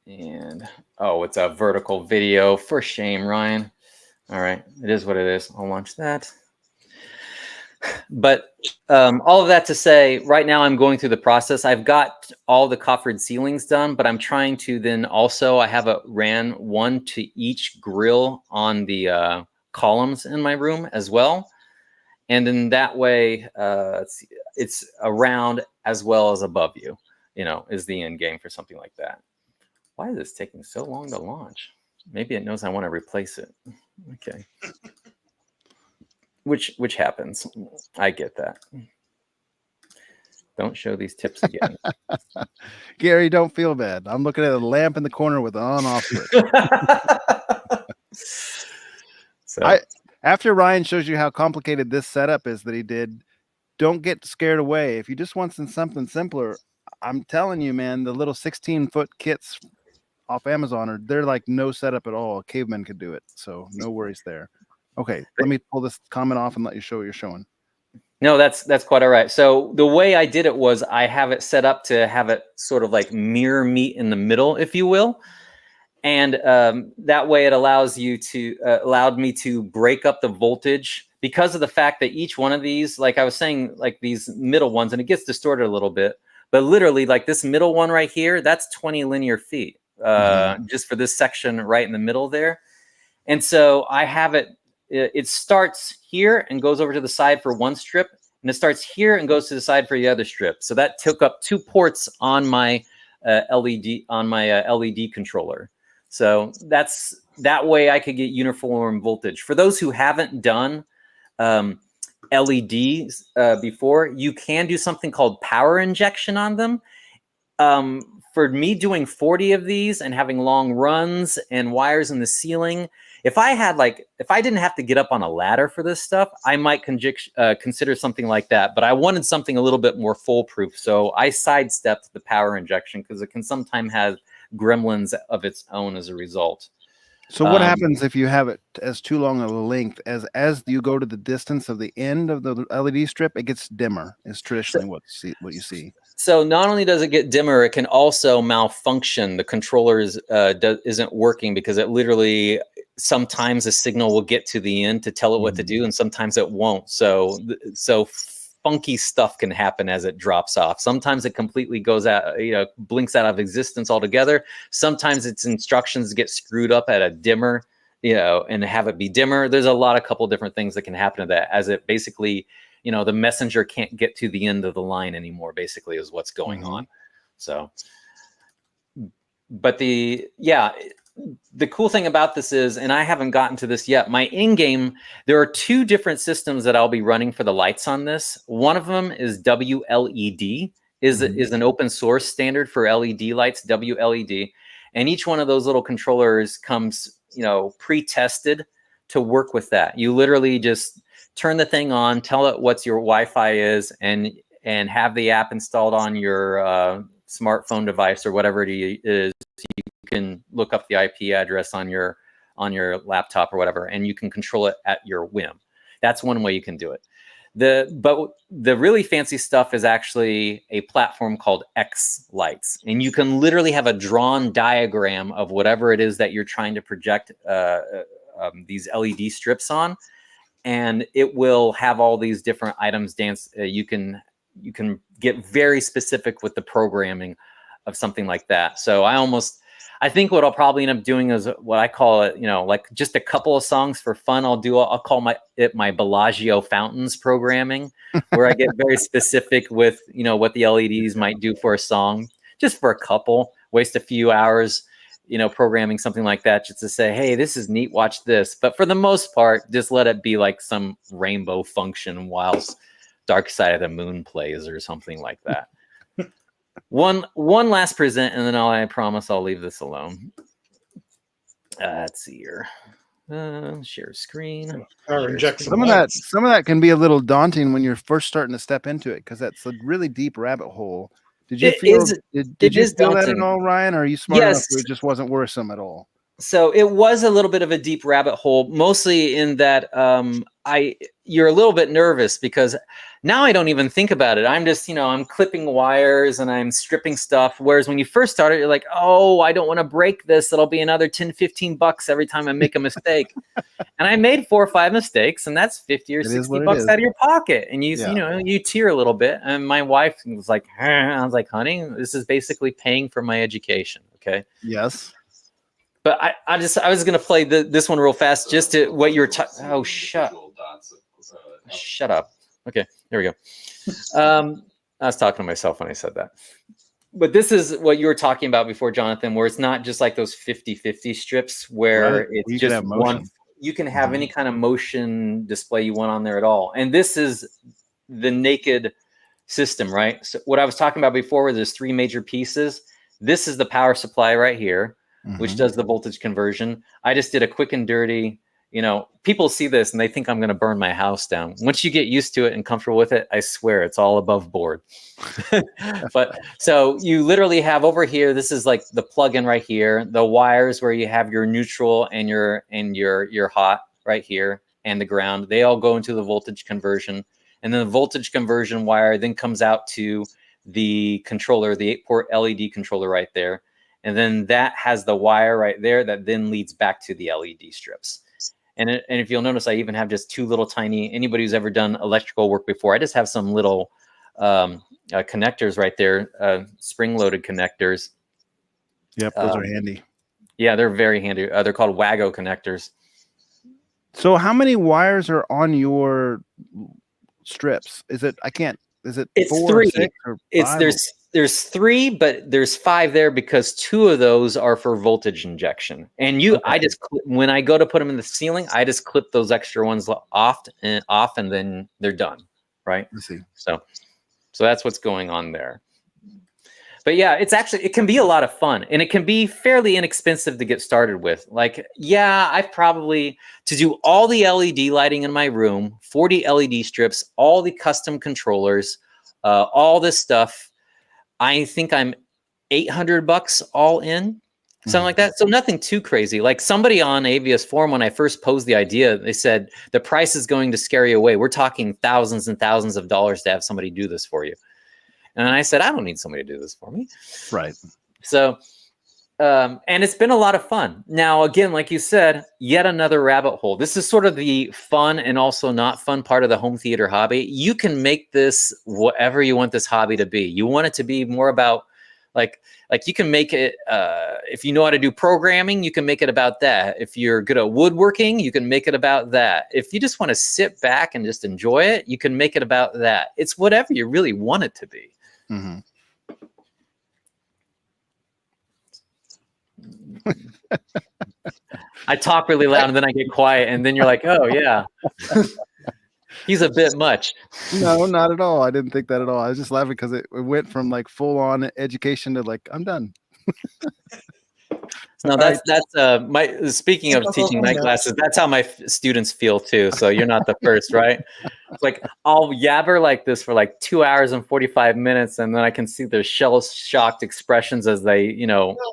And it's a vertical video. For shame, Ryan. All right, it is what it is. I'll launch that. But all of that to say, right now I'm going through the process. I've got all the coffered ceilings done, but I'm trying to then also, I have ran one to each grill on the columns in my room as well. And in that way, it's around as well as above you, you know, is the end game for something like that. Why is this taking so long to launch? Maybe it knows I want to replace it. Okay. Which happens. I get that. Don't show these tips again. Gary, don't feel bad. I'm looking at a lamp in the corner with an on-off switch. After Ryan shows you how complicated this setup is that he did, don't get scared away. If you just want something simpler, I'm telling you, man, the little 16-foot kits off Amazon they're like no setup at all. A caveman could do it. So no worries there. Okay, let me pull this comment off and let you show what you're showing. No, that's quite all right. So the way I did it was I have it set up to have it sort of like mirror meet in the middle, if you will. And that way it allows you to allowed me to break up the voltage because of the fact that each one of these, like I was saying, like these middle ones, and it gets distorted a little bit, but literally like this middle one right here, that's 20 linear feet just for this section right in the middle there. And so I have it starts here and goes over to the side for one strip, and it starts here and goes to the side for the other strip. So that took up 2 ports on my LED controller. So that way I could get uniform voltage. For those who haven't done LEDs before, you can do something called power injection on them. For me doing 40 of these and having long runs and wires in the ceiling, if I didn't have to get up on a ladder for this stuff, I might consider something like that. But I wanted something a little bit more foolproof. So I sidestepped the power injection because it can sometimes have gremlins of its own as a result. So what happens if you have it as too long of a length? As you go to the distance of the end of the LED strip, it gets dimmer. Is traditionally what you see. So not only does it get dimmer, it can also malfunction. The controller isn't working because it literally sometimes a signal will get to the end to tell it what to do, and sometimes it won't. So funky stuff can happen as it drops off. Sometimes it completely goes out, blinks out of existence altogether. Sometimes its instructions get screwed up at a dimmer, and have it be dimmer. There's a couple different things that can happen to that as it basically, the messenger can't get to the end of the line anymore, basically is what's going on. So, but the cool thing about this is, and I haven't gotten to this yet, my in-game, there are 2 different systems that I'll be running for the lights on this. One of them is WLED, is an open source standard for LED lights, WLED. And each one of those little controllers comes, pre-tested to work with that. You literally just turn the thing on, tell it what your Wi-Fi is, and have the app installed on your smartphone device or whatever it is. You can look up the IP address on your laptop or whatever, and you can control it at your whim. That's one way you can do it. But the really fancy stuff is actually a platform called X Lights, and you can literally have a drawn diagram of whatever it is that you're trying to project these LED strips on, and it will have all these different items dance. You can get very specific with the programming of something like that. So I think what I'll probably end up doing is what I call it, like just a couple of songs for fun. I'll call it my Bellagio fountains programming, where I get very specific with, what the LEDs might do for a song, just for a couple, waste a few hours, programming something like that, just to say, hey, this is neat, watch this. But for the most part, just let it be like some rainbow function whilst Dark Side of the Moon plays or something like that. One last present, and then I promise I'll leave this alone. Let's see here. Share screen. Some of that can be a little daunting when you're first starting to step into it, because that's a really deep rabbit hole. Did you feel that at all, Ryan? Or are you smart enough where it just wasn't worrisome at all? So it was a little bit of a deep rabbit hole, mostly in that you're a little bit nervous because now I don't even think about it. I'm just, I'm clipping wires and I'm stripping stuff. Whereas when you first started, you're like, oh, I don't want to break this. It'll be another $10-15 every time I make a mistake. And I made 4 or 5 mistakes, and that's $50 or $60 out of your pocket. And you tear a little bit. And my wife was like, I was like, honey, this is basically paying for my education. Okay. Yes. But I was going to play this one real fast, just to what you were talking. Oh, shut up. Okay, there we go. I was talking to myself when I said that. But this is what you were talking about before, Jonathan, where it's not just like those 50-50 strips where it's just one. You can have any kind of motion display you want on there at all. And this is the naked system, right? So what I was talking about before, where there's 3 major pieces. This is the power supply right here, which does the voltage conversion. I just did a quick and dirty, people see this and they think I'm going to burn my house down. Once you get used to it and comfortable with it, I swear it's all above board. But so you literally have over here, this is like the plug-in right here, the wires where you have your neutral and your hot right here, and the ground. They all go into the voltage conversion. And then the voltage conversion wire then comes out to the controller, the 8-port LED controller right there. And then that has the wire right there that then leads back to the LED strips. And if you'll notice, I even have just two little tiny, anybody who's ever done electrical work before, I just have some little connectors right there, spring-loaded connectors. Yep, those are handy. Yeah, they're very handy. They're called WAGO connectors. So how many wires are on your strips? Is it, It's 4 three. or 6 or 5? There's 3, but there's 5 there because 2 of those are for voltage injection. And when I go to put them in the ceiling, I just clip those extra ones off, and then they're done. Right. Let's see. So that's what's going on there. But yeah, it can be a lot of fun, and it can be fairly inexpensive to get started with. Like, yeah, I've probably, to do all the LED lighting in my room, 40 LED strips, all the custom controllers, all this stuff, I think I'm $800 all in, something like that. So nothing too crazy. Like somebody on Avius Forum, when I first posed the idea, they said, the price is going to scare you away. We're talking thousands and thousands of dollars to have somebody do this for you. And I said, I don't need somebody to do this for me. Right. So, and it's been a lot of fun. Now, again, like you said, yet another rabbit hole. This is sort of the fun and also not fun part of the home theater hobby. You can make this whatever you want this hobby to be. You want it to be more about like you can make it, if you know how to do programming, you can make it about that. If you're good at woodworking, you can make it about that. If you just want to sit back and just enjoy it, you can make it about that. It's whatever you really want it to be. Mm-hmm. I talk really loud and then I get quiet, and then you're like, oh yeah, he's a bit much. No, not at all. I didn't think that at all. I was just laughing because it went from like full on education to like, I'm done. No, that's speaking of teaching night classes, that's how my students feel too. So you're not the first, right? It's like I'll yabber like this for like 2 hours and 45 minutes, and then I can see their shell-shocked expressions as they,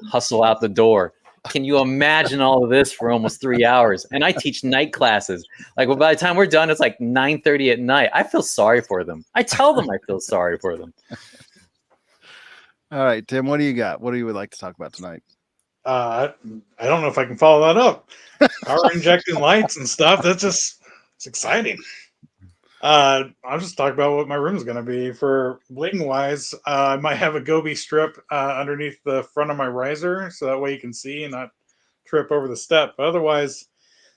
hustle out the door. Can you imagine all of this for almost 3 hours? And I teach night classes. Like, well, by the time we're done, it's like 9:30 at night. I feel sorry for them. I tell them I feel sorry for them. All right, Tim, what do you got? What do you would like to talk about tonight? I don't know if I can follow that up. Power injecting lights and stuff. It's exciting. I'll just talk about what my room is going to be for bling wise. I might have a goby strip underneath the front of my riser, so that way you can see and not trip over the step. But otherwise,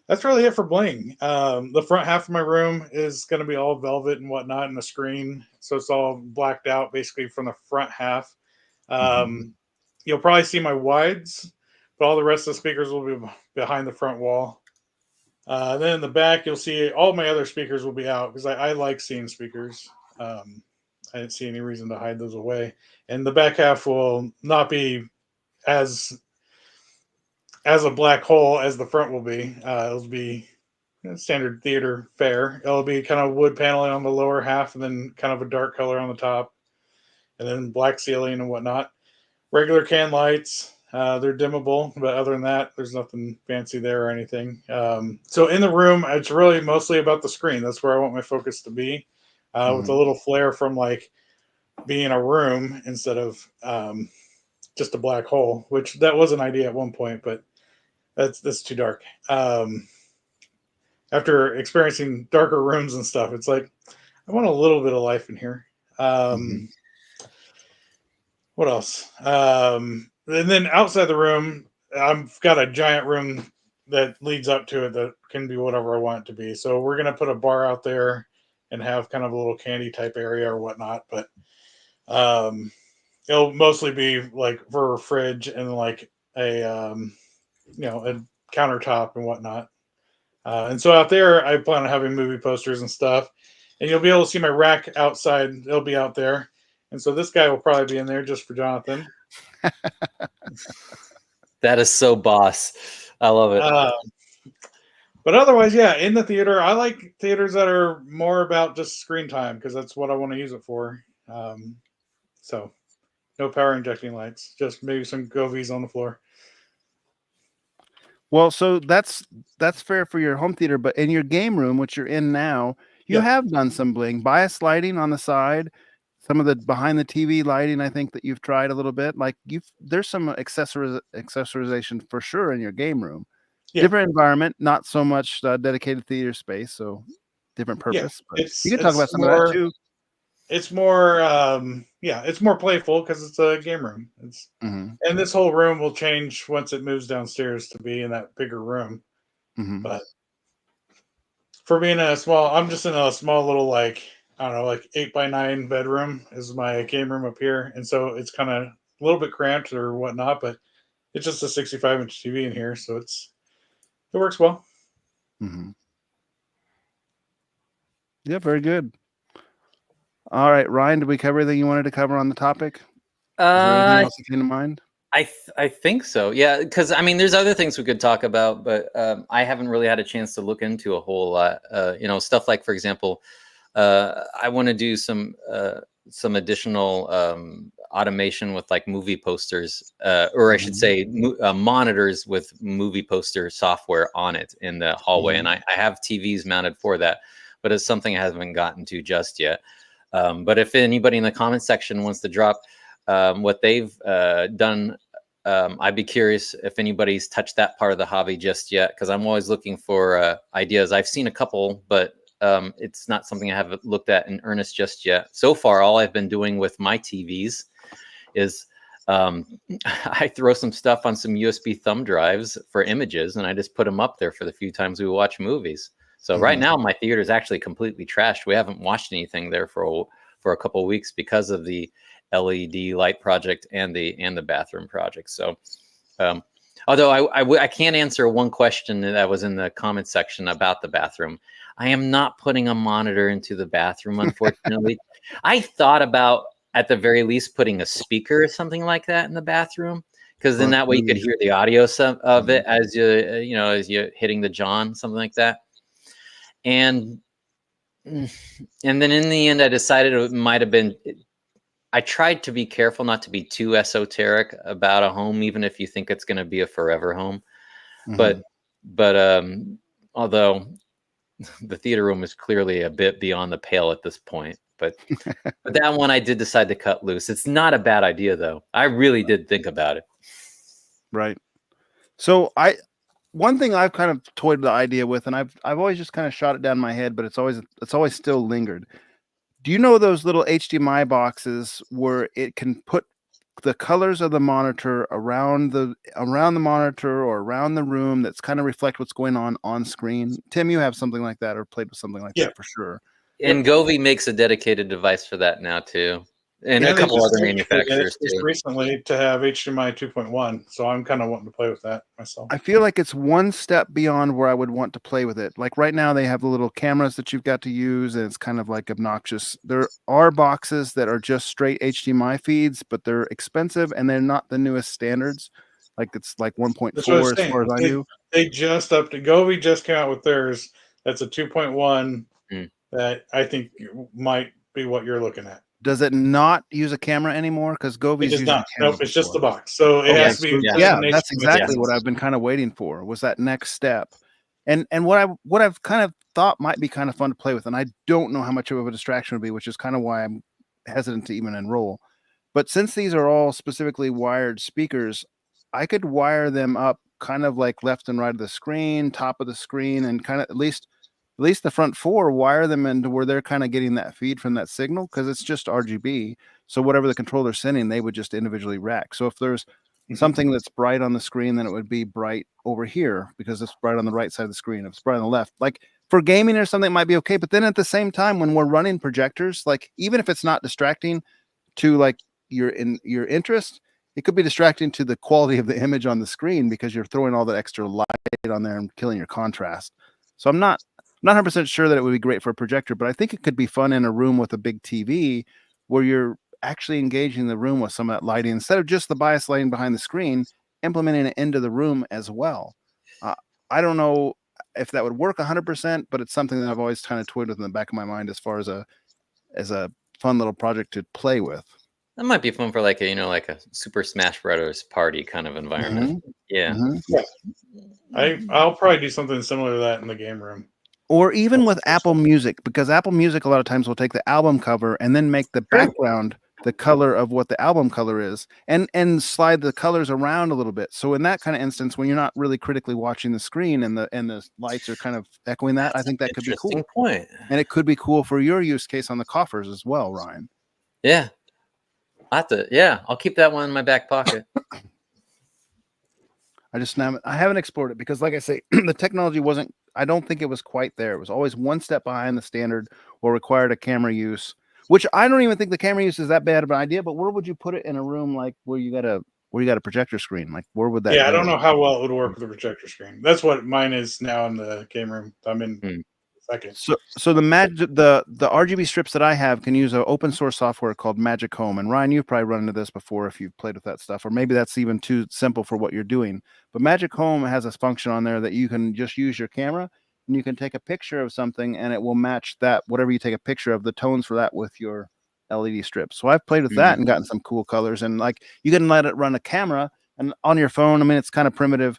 that's really it for bling. The front half of my room is going to be all velvet and whatnot, and a screen, so it's all blacked out basically from the front half. You'll probably see my wides, but all the rest of the speakers will be behind the front wall. Then in the back, you'll see all my other speakers will be out because I like seeing speakers. I didn't see any reason to hide those away. And the back half will not be as a black hole as the front will be. It'll be standard theater fare. It'll be kind of wood paneling on the lower half and then kind of a dark color on the top. And then black ceiling and whatnot. Regular can lights. They're dimmable, but other than that, there's nothing fancy there or anything. So in the room, it's really mostly about the screen. That's where I want my focus to be, with a little flair from like being a room instead of just a black hole, which that was an idea at one point, but that's too dark. After experiencing darker rooms and stuff, it's like I want a little bit of life in here. What else? And then outside the room, I've got a giant room that leads up to it that can be whatever I want it to be. So we're going to put a bar out there and have kind of a little candy type area or whatnot. But it'll mostly be like for a fridge and like a countertop and whatnot. And so out there, I plan on having movie posters and stuff. And you'll be able to see my rack outside. It'll be out there. And so this guy will probably be in there just for Jonathan. That is so boss. I love it. But otherwise, yeah, in the theater, I like theaters that are more about just screen time because that's what I want to use it for. So no power injecting lights, just maybe some govies on the floor. Well, so that's fair for your home theater, but in your game room, which you're in now, you have done some bling, bias lighting on the side, some of the behind the TV lighting, I think that you've tried a little bit. Like there's some accessorization for sure in your game room. Yeah. Different environment, not so much dedicated theater space, so different purpose. Yeah, But you can talk about some of that too. It's more, it's more playful because it's a game room. And this whole room will change once it moves downstairs to be in that bigger room. But for being I'm just in a small little, like, I don't know, like 8x9 bedroom is my game room up here. And so it's kind of a little bit cramped or whatnot, but it's just a 65-inch TV in here. So it works well. Yeah, very good. All right, Ryan, did we cover everything you wanted to cover on the topic? Is there anything else that came to mind? I think so. Yeah, because I mean, there's other things we could talk about, but I haven't really had a chance to look into a whole lot. Stuff like, for example, I want to do some additional automation with like movie posters, or I should say, monitors with movie poster software on it in the hallway, and I have TVs mounted for that, but it's something I haven't gotten to just yet. But if anybody in the comment section wants to drop what they've done, I'd be curious if anybody's touched that part of the hobby just yet, because I'm always looking for ideas. I've seen a couple, but it's not something I haven't looked at in earnest just yet. So far, all I've been doing with my TVs is I throw some stuff on some USB thumb drives for images, and I just put them up there for the few times we watch movies. So right now, my theater is actually completely trashed. We haven't watched anything there for a couple of weeks because of the LED light project and the bathroom project. So, although I can't answer one question that was in the comment section about the bathroom. I am not putting a monitor into the bathroom, unfortunately. I thought about, at the very least, putting a speaker or something like that in the bathroom, because then that way you could hear the audio of it as you're hitting the john, something like that. And then in the end, I decided it might have been. I tried to be careful not to be too esoteric about a home, even if you think it's going to be a forever home. But although the theater room is clearly a bit beyond the pale at this point, but that one I did decide to cut loose. It's not a bad idea, though. I really did think about it. Right. So one thing I've kind of toyed the idea with, and I've always just kind of shot it down my head, but it's always still lingered. Do you know those little HDMI boxes where it can put the colors of the monitor around the monitor or around the room that's kind of reflect what's going on screen? Tim, you have something like that or played with something like that for sure. And Govee makes a dedicated device for that now too. And a couple other manufacturers too. Recently to have HDMI 2.1, so I'm kind of wanting to play with that myself. I feel like it's one step beyond where I would want to play with it. Like right now, they have the little cameras that you've got to use, and it's kind of like obnoxious. There are boxes that are just straight HDMI feeds, but they're expensive and they're not the newest standards. Like it's like 1.4 as far as I knew. They just upped it. Govee just came out with theirs. That's a 2.1 that I think might be what you're looking at. Does it not use a camera anymore? Because Govee's using not. Nope, it's just the box. So it has to be. Yeah, that's exactly what I've been kind of waiting for. Was that next step? And what I've kind of thought might be kind of fun to play with, and I don't know how much of a distraction would be, which is kind of why I'm hesitant to even enroll. But since these are all specifically wired speakers, I could wire them up kind of like left and right of the screen, top of the screen, and kind of at least the front four, wire them into where they're kind of getting that feed from that signal, because it's just RGB. So whatever the controller's sending, they would just individually rack. So if there's something that's bright on the screen, then it would be bright over here because it's bright on the right side of the screen. If it's bright on the left, like for gaming or something, it might be okay. But then at the same time, when we're running projectors, like even if it's not distracting to like your interest, it could be distracting to the quality of the image on the screen because you're throwing all that extra light on there and killing your contrast. So I'm not 100% sure that it would be great for a projector, but I think it could be fun in a room with a big TV where you're actually engaging the room with some of that lighting instead of just the bias lighting behind the screen, implementing it into the room as well. I don't know if that would work 100%, but it's something that I've always kind of toyed with in the back of my mind as far as a fun little project to play with. That might be fun for like a Super Smash Brothers party kind of environment. Yeah. I'll probably do something similar to that in the game room. Or even with Apple Music, because Apple Music a lot of times will take the album cover and then make the background the color of what the album color is, and slide the colors around a little bit. So in that kind of instance, when you're not really critically watching the screen and the lights are kind of echoing that, I think that could be cool. Interesting point. And it could be cool for your use case on the coffers as well, Ryan. Yeah. I'll keep that one in my back pocket. I haven't explored it because, like I say, the technology wasn't. I don't think it was quite there. It was always one step behind the standard, or required a camera use. Which I don't even think the camera use is that bad of an idea. But where would you put it in a room like where you got a projector screen? Like where would that? Yeah, go? I don't know how well it would work with a projector screen. That's what mine is now in the game room. I'm in second. So the RGB strips that I have can use an open source software called Magic Home. And Ryan, you've probably run into this before if you've played with that stuff, or maybe that's even too simple for what you're doing. But Magic Home has a function on there that you can just use your camera and you can take a picture of something and it will match that, whatever you take a picture of, the tones for that with your LED strips. So I've played with that and gotten some cool colors. And like you can let it run a camera and on your phone. I mean, it's kind of primitive.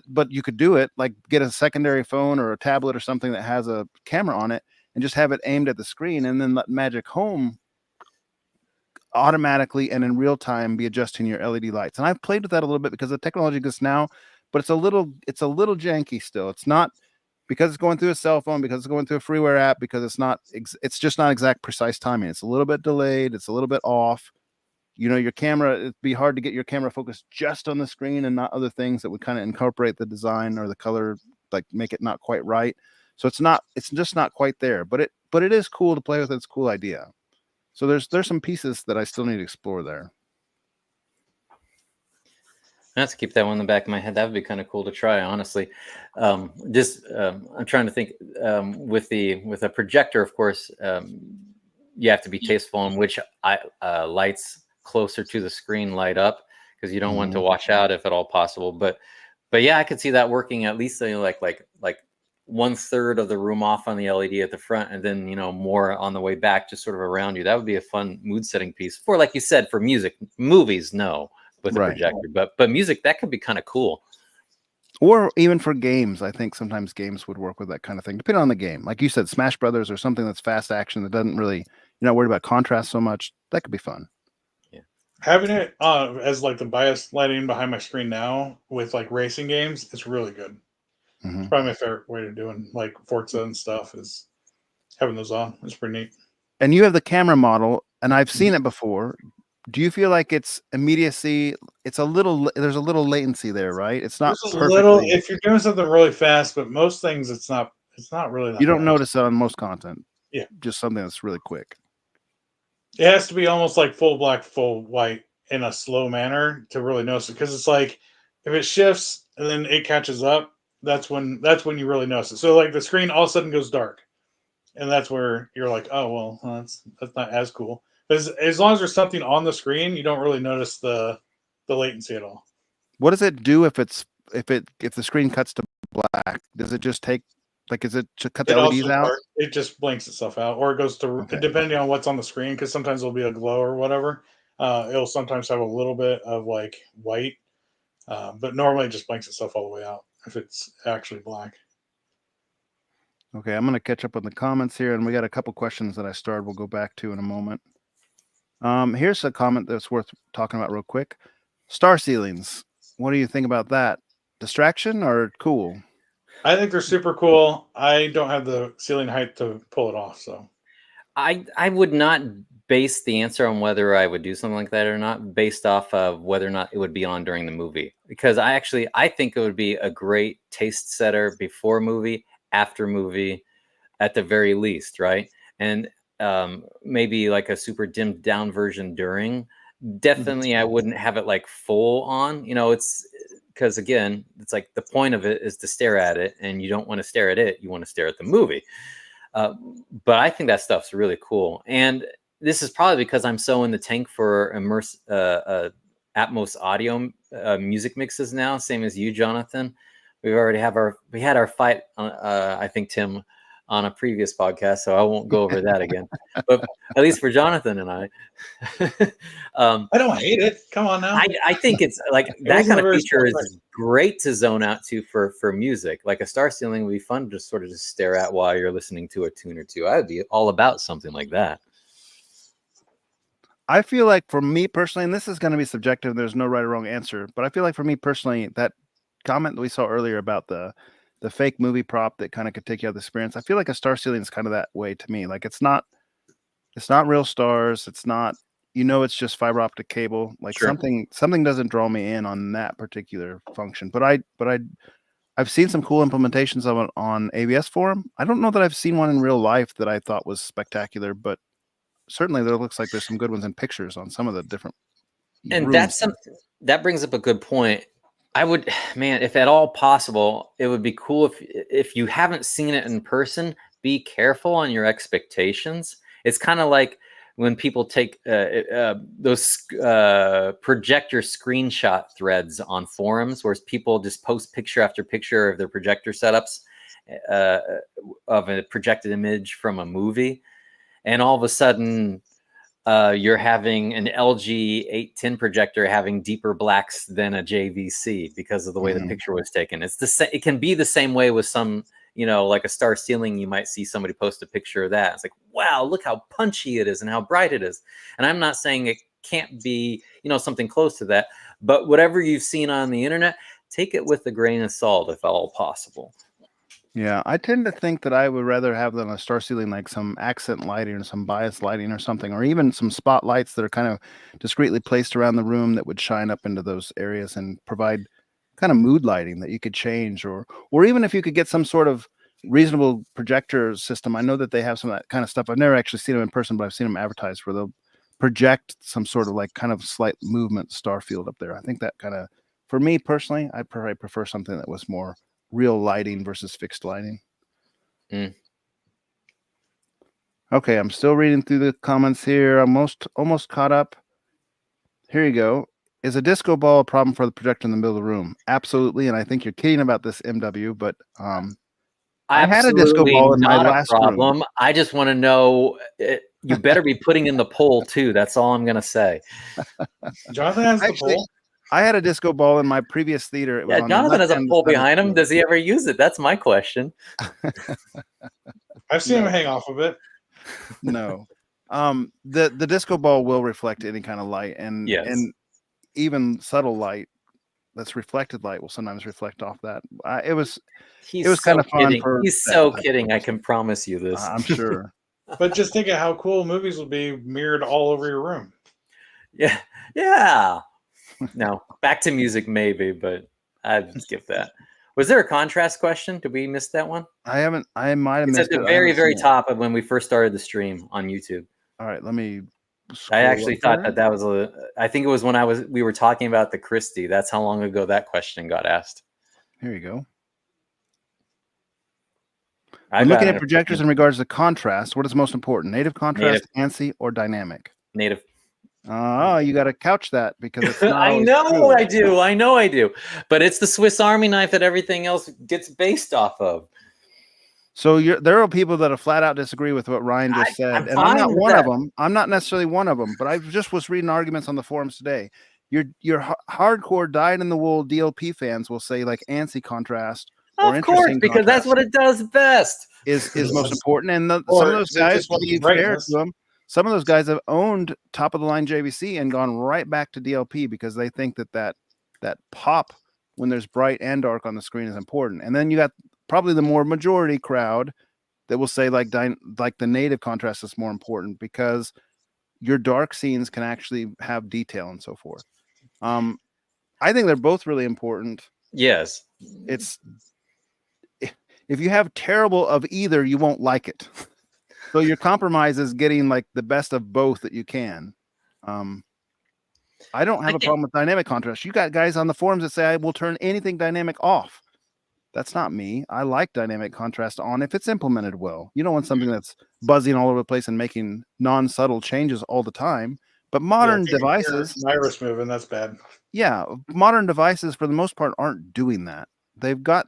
But you could do it, like get a secondary phone or a tablet or something that has a camera on it and just have it aimed at the screen, and then let Magic Home automatically and in real time be adjusting your LED lights. And I've played with that a little bit because the technology exists now, but it's a little janky still. It's not because it's going through a cell phone, because it's going through a freeware app, because it's just not exact precise timing. It's a little bit delayed, it's a little bit off. You know, your camera, it'd be hard to get your camera focused just on the screen and not other things that would kind of incorporate the design or the color, like make it not quite right. So it's just not quite there, but it is cool to play with. It's a cool idea. So there's some pieces that I still need to explore there. I have to keep that one in the back of my head. That would be kind of cool to try, honestly. I'm trying to think with a projector, of course, you have to be tasteful on which lights closer to the screen light up, because you don't want to wash out if at all possible. But yeah, I could see that working at least like 1/3 of the room off on the LED at the front, and then more on the way back, just sort of around you. That would be a fun mood setting piece for, like you said, for music. Movies, no, with a projector, but music, that could be kind of cool. Or even for games, I think sometimes games would work with that kind of thing, depending on the game. Like you said, Smash Brothers or something that's fast action that doesn't really, you're not worried about contrast so much. That could be fun. Having it as like the bias lighting behind my screen now with like racing games, it's really good. It's probably my favorite way of doing like Forza and stuff is having those on. It's pretty neat. And you have the camera model, and I've seen it before. Do you feel like it's immediacy? There's a little latency there, right? It's not There's a little if you're doing something really fast, but most things it's not really that you don't bad. notice it on most content. Yeah. Just something that's really quick. It has to be almost like full black, full white in a slow manner to really notice it. Because it's like if it shifts and then it catches up, that's when you really notice it. So like the screen all of a sudden goes dark, and that's where you're like, oh well, that's not as cool. Because as long as there's something on the screen, you don't really notice the latency at all. What does it do if the screen cuts to black? Does it just take is it to cut the LEDs out? It just blinks itself out, or it goes to depending on what's on the screen. Because sometimes there'll be a glow or whatever. It'll sometimes have a little bit of like white, but normally it just blinks itself all the way out if it's actually black. Okay, I'm going to catch up on the comments here, and we got a couple questions that I started. We'll go back to in a moment. Here's a comment that's worth talking about real quick. Star ceilings. What do you think about that? Distraction or cool? I think they're super cool. I don't have the ceiling height to pull it off, so I would not base the answer on whether I would do something like that or not based off of whether or not it would be on during the movie, because I think it would be a great taste setter before movie, after movie, at the very least, right? And maybe like a super dimmed down version during. Definitely, I wouldn't have it like full on. It's because again, it's like the point of it is to stare at it, and you don't want to stare at it. You want to stare at the movie. But I think that stuff's really cool. And this is probably because I'm so in the tank for Atmos audio music mixes now, same as you, Jonathan. We had our fight, I think, Tim, on a previous podcast, so I won't go over that again. But at least for Jonathan and I, I don't hate it. Come on now. I think it's like that wasn't kind a of very feature small is great to zone out to for music. Like a star ceiling would be fun to sort of just stare at while you're listening to a tune or two. I would be all about something like that. I feel like for me personally, and this is going to be subjective, there's no right or wrong answer, but I feel like for me personally, that comment that we saw earlier about the fake movie prop that kind of could take you out of the experience, I feel like a star ceiling is kind of that way to me. Like it's not real stars. It's not, it's just fiber optic cable. Like Sure. something doesn't draw me in on that particular function. But I've seen some cool implementations of it on ABS forum. I don't know that I've seen one in real life that I thought was spectacular, but certainly there looks like there's some good ones in pictures on some of the different And rooms. that's something that brings up a good point. I would, man, if at all possible, it would be cool if you haven't seen it in person, be careful on your expectations. It's kind of like when people take those projector screenshot threads on forums where people just post picture after picture of their projector setups of a projected image from a movie. And all of a sudden, you're having an LG 810 projector having deeper blacks than a JVC because of the way the picture was taken. It can be the same way with some, like a star ceiling. You might see somebody post a picture of that. It's like, wow, look how punchy it is and how bright it is. And I'm not saying it can't be, something close to that, but whatever you've seen on the internet, take it with a grain of salt if at all possible. Yeah, I tend to think that I would rather have than a star ceiling like some accent lighting or some bias lighting or something, or even some spotlights that are kind of discreetly placed around the room that would shine up into those areas and provide kind of mood lighting that you could change, or even if you could get some sort of reasonable projector system. I know that they have some of that kind of stuff. I've never actually seen them in person, but I've seen them advertised where they'll project some sort of like kind of slight movement star field up there. I think that kind of, for me personally, I'd probably prefer something that was more real lighting versus fixed lighting. Okay, I'm still reading through the comments here. I'm almost caught up. Here you go. Is a disco ball a problem for the projector in the middle of the room? Absolutely, and I think you're kidding about this, MW, but I had a disco ball in my last problem. room. I just want to know, you better be putting in the poll too. That's all I'm going to say. Jonathan has the poll. I had a disco ball in my previous theater. It was on Jonathan has a the pole behind him. Does he ever use it? That's my question. I've seen him hang off of it. No. The disco ball will reflect any kind of light, and even subtle light that's reflected light will sometimes reflect off that. It was kind of fun. He's so kidding. I can promise you this. I'm sure. But just think of how cool movies will be mirrored all over your room. Yeah. No, back to music maybe, but I'd skip that. Was there a contrast question? Did we miss that one? I might have missed it. It's at the very, very top of when we first started the stream on YouTube. All right, let me. I actually thought that was I think it was when we were talking about the Christie. That's how long ago that question got asked. Here you go. I'm looking at projectors in regards to contrast. What is most important? Native contrast, ANSI, or dynamic? Native. Oh, you got to couch that because it's not I know I do. But it's the Swiss Army knife that everything else gets based off of. So there are people that flat out disagree with what Ryan just said, and I'm not one of them. I'm not necessarily one of them, but I just was reading arguments on the forums today. Your hardcore dyed-in-the-wool DLP fans will say like ANSI contrast, or of course, because that's what it does best. Is most important, and some of those guys, to be fair to them, some of those guys have owned top-of-the-line JVC and gone right back to DLP because they think that pop when there's bright and dark on the screen is important. And then you got probably the more majority crowd that will say like the native contrast is more important because your dark scenes can actually have detail and so forth. I think they're both really important. Yes. It's if you have terrible of either, you won't like it. So your compromise is getting like the best of both that you can. I don't have a problem with dynamic contrast. You got guys on the forums that say I will turn anything dynamic off. That's not me. I like dynamic contrast on if it's implemented well. You don't want something that's buzzing all over the place and making non-subtle changes all the time. But modern devices, iris moving, that's bad. Yeah, modern devices for the most part aren't doing that. They've got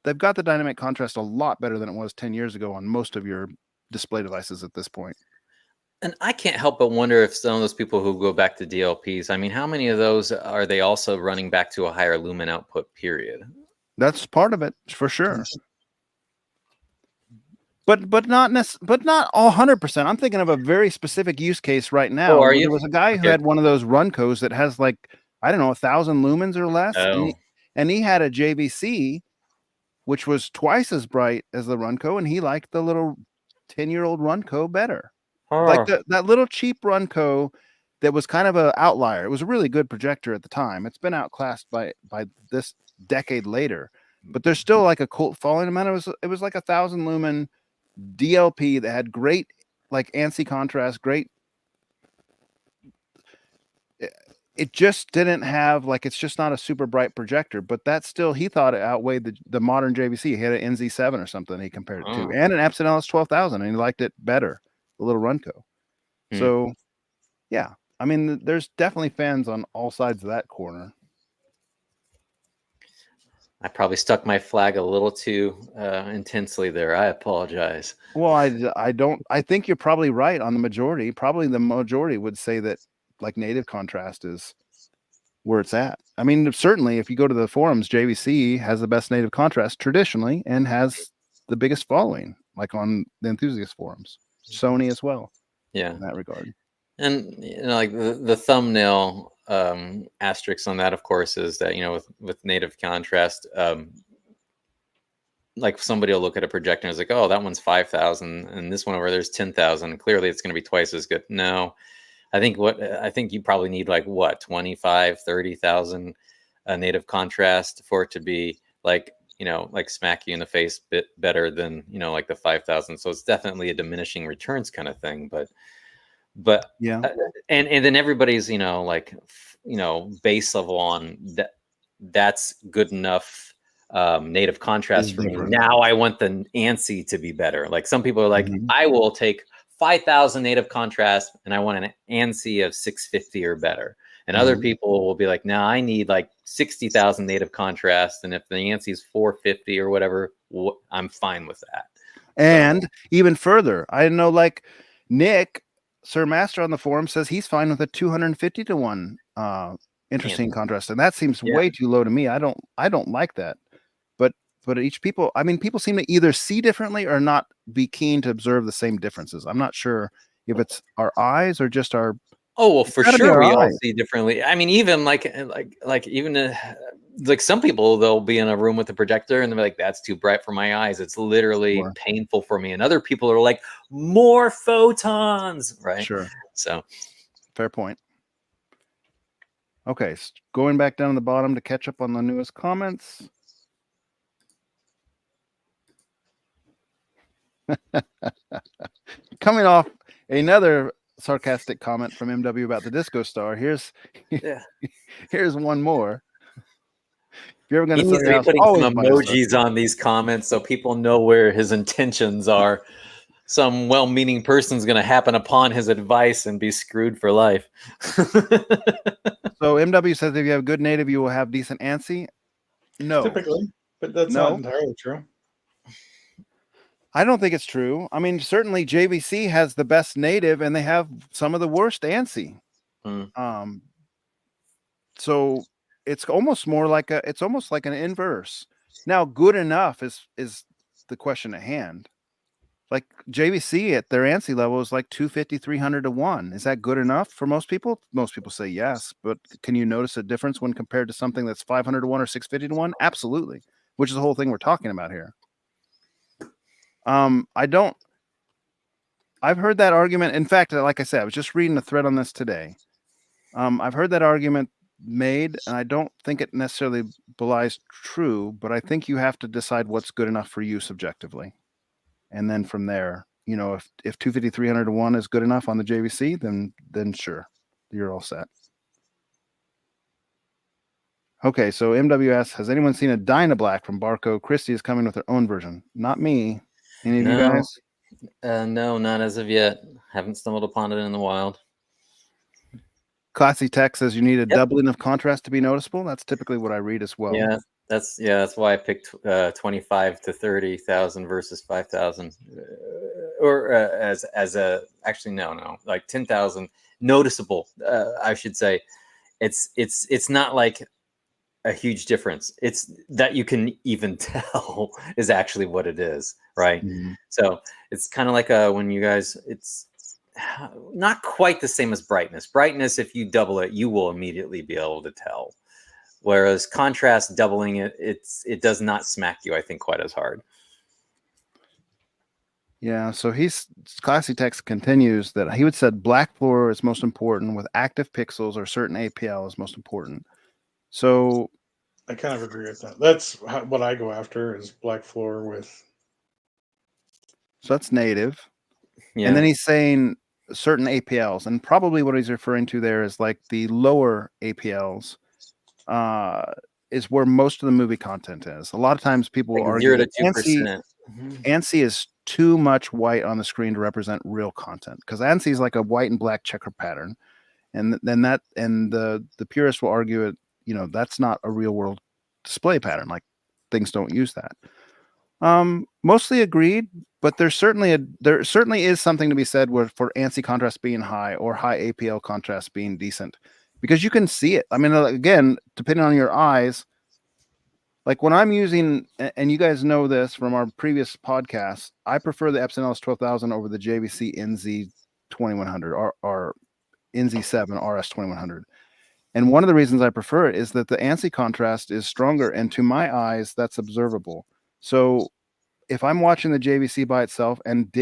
they've got the dynamic contrast a lot better than it was 10 years ago on most of your display devices at this point. And I can't help but wonder if some of those people who go back to DLPs, I mean, how many of those are they also running back to a higher lumen output period? That's part of it for sure. But not but not all 100%. I'm thinking of a very specific use case right now. Oh, are Where you? there was a guy who Okay. had one of those Runcos that has like, I don't know, 1,000 lumens or less, Oh. and he had a JVC, which was twice as bright as the Runco, and he liked the little 10-year-old Runco better. Like that little cheap Runco that was kind of an outlier. It was a really good projector at the time. It's been outclassed by this decade later, but there's still like a cult following. It was like 1,000 lumen DLP that had great like ANSI contrast, great. It just didn't have like, it's just not a super bright projector, but that still, he thought it outweighed the modern JVC. He had an NZ7 or something he compared it to, and an Epson LS12,000, and he liked it better, the little Runco. So yeah, I mean, there's definitely fans on all sides of that corner. I probably stuck my flag a little too intensely there. I apologize. Well, I think you're probably right on the majority. Probably the majority would say that like native contrast is where it's at. I mean, certainly if you go to the forums, JVC has the best native contrast traditionally and has the biggest following, like on the enthusiast forums. Sony as well. Yeah. In that regard. And you know, like the thumbnail asterisk on that, of course, is that, you know, with native contrast, like somebody will look at a projector and it's like, oh, that one's 5,000, and this one over there's 10,000. Clearly, it's going to be twice as good. No, I think you probably need like what 25, 30,000 native contrast for it to be like, you know, like smack you in the face bit better than, you know, like the 5,000. So it's definitely a diminishing returns kind of thing, but yeah, and then everybody's, you know, like, you know, base level on that's good enough native contrast for different. me. Now I want the ANSI to be better. Like some people are like, I will take 5,000 native contrast and I want an ANSI of 650 or better. And other people will be like, no, I need like 60,000 native contrast, and if the ANSI is 450 or whatever, I'm fine with that. And even further, I know like Nick Sir Master on the forum says he's fine with a 250 to 1 interesting contrast, and that seems way too low to me. I don't like that. But each people, I mean, people seem to either see differently or not be keen to observe the same differences. I'm not sure if it's our eyes or just our. Oh, well, for sure we all see differently. I mean, even like even like some people, they'll be in a room with a projector and they're like, that's too bright for my eyes. It's literally painful for me. And other people are like, more photons, right? Sure. So fair point. Okay, going back down to the bottom to catch up on the newest comments. Coming off another sarcastic comment from MW about the Disco Star. Here's one more. If you're ever going to be putting some emojis on these comments so people know where his intentions are. Some well-meaning person's going to happen upon his advice and be screwed for life. So MW says if you have good native, you will have decent ANSI. No, typically, but that's not entirely true. I don't think it's true. I mean, certainly JVC has the best native, and they have some of the worst ANSI. So it's almost like an inverse. Now, good enough is the question at hand. Like JVC at their ANSI level is like 250, 300 to 1. Is that good enough for most people? Most people say yes, but can you notice a difference when compared to something that's 500 to 1 or 650 to 1? Absolutely, which is the whole thing we're talking about here. I've heard that argument. In fact, like I said, I was just reading a thread on this today. I've heard that argument made, and I don't think it necessarily belies true, but I think you have to decide what's good enough for you subjectively. And then from there, you know, if 250, 300 to 1 is good enough on the JVC, then sure, you're all set. Okay, so MWS, has anyone seen a Dynablack from Barco? Christie is coming with her own version. Not me. Any of you guys? No, not as of yet. Haven't stumbled upon it in the wild. Classy Tech says you need a doubling of contrast to be noticeable. That's typically what I read as well. Yeah, That's why I picked 25 to 30,000 versus 5,000, or as a actually no like 10,000 noticeable. I should say it's not like a huge difference. It's that you can even tell is actually what it is, right? Mm-hmm. So it's kind of like when you guys, it's not quite the same as brightness. Brightness, if you double it, you will immediately be able to tell. Whereas contrast, doubling it, it does not smack you, I think, quite as hard. Yeah, so Classy Text continues that he would said black floor is most important with active pixels or certain APL is most important. So I kind of agree with that. That's what I go after is black floor with. So that's native. Yeah. And then he's saying certain APLs, and probably what he's referring to there is like the lower APLs is where most of the movie content is. A lot of times people will Like argue 0 to that 2%. ANSI is too much white on the screen to represent real content because ANSI is like a white and black checker pattern, and then the purists will argue it. That's not a real world display pattern. Like things don't use that. Mostly agreed, but there certainly is something to be said for ANSI contrast being high or high APL contrast being decent, because you can see it. I mean, again, depending on your eyes, like when I'm using, and you guys know this from our previous podcasts, I prefer the Epson LS12000 over the JVC NZ2100 or NZ7 RS2100. And one of the reasons I prefer it is that the ANSI contrast is stronger, and to my eyes, that's observable. So if I'm watching the JVC by itself and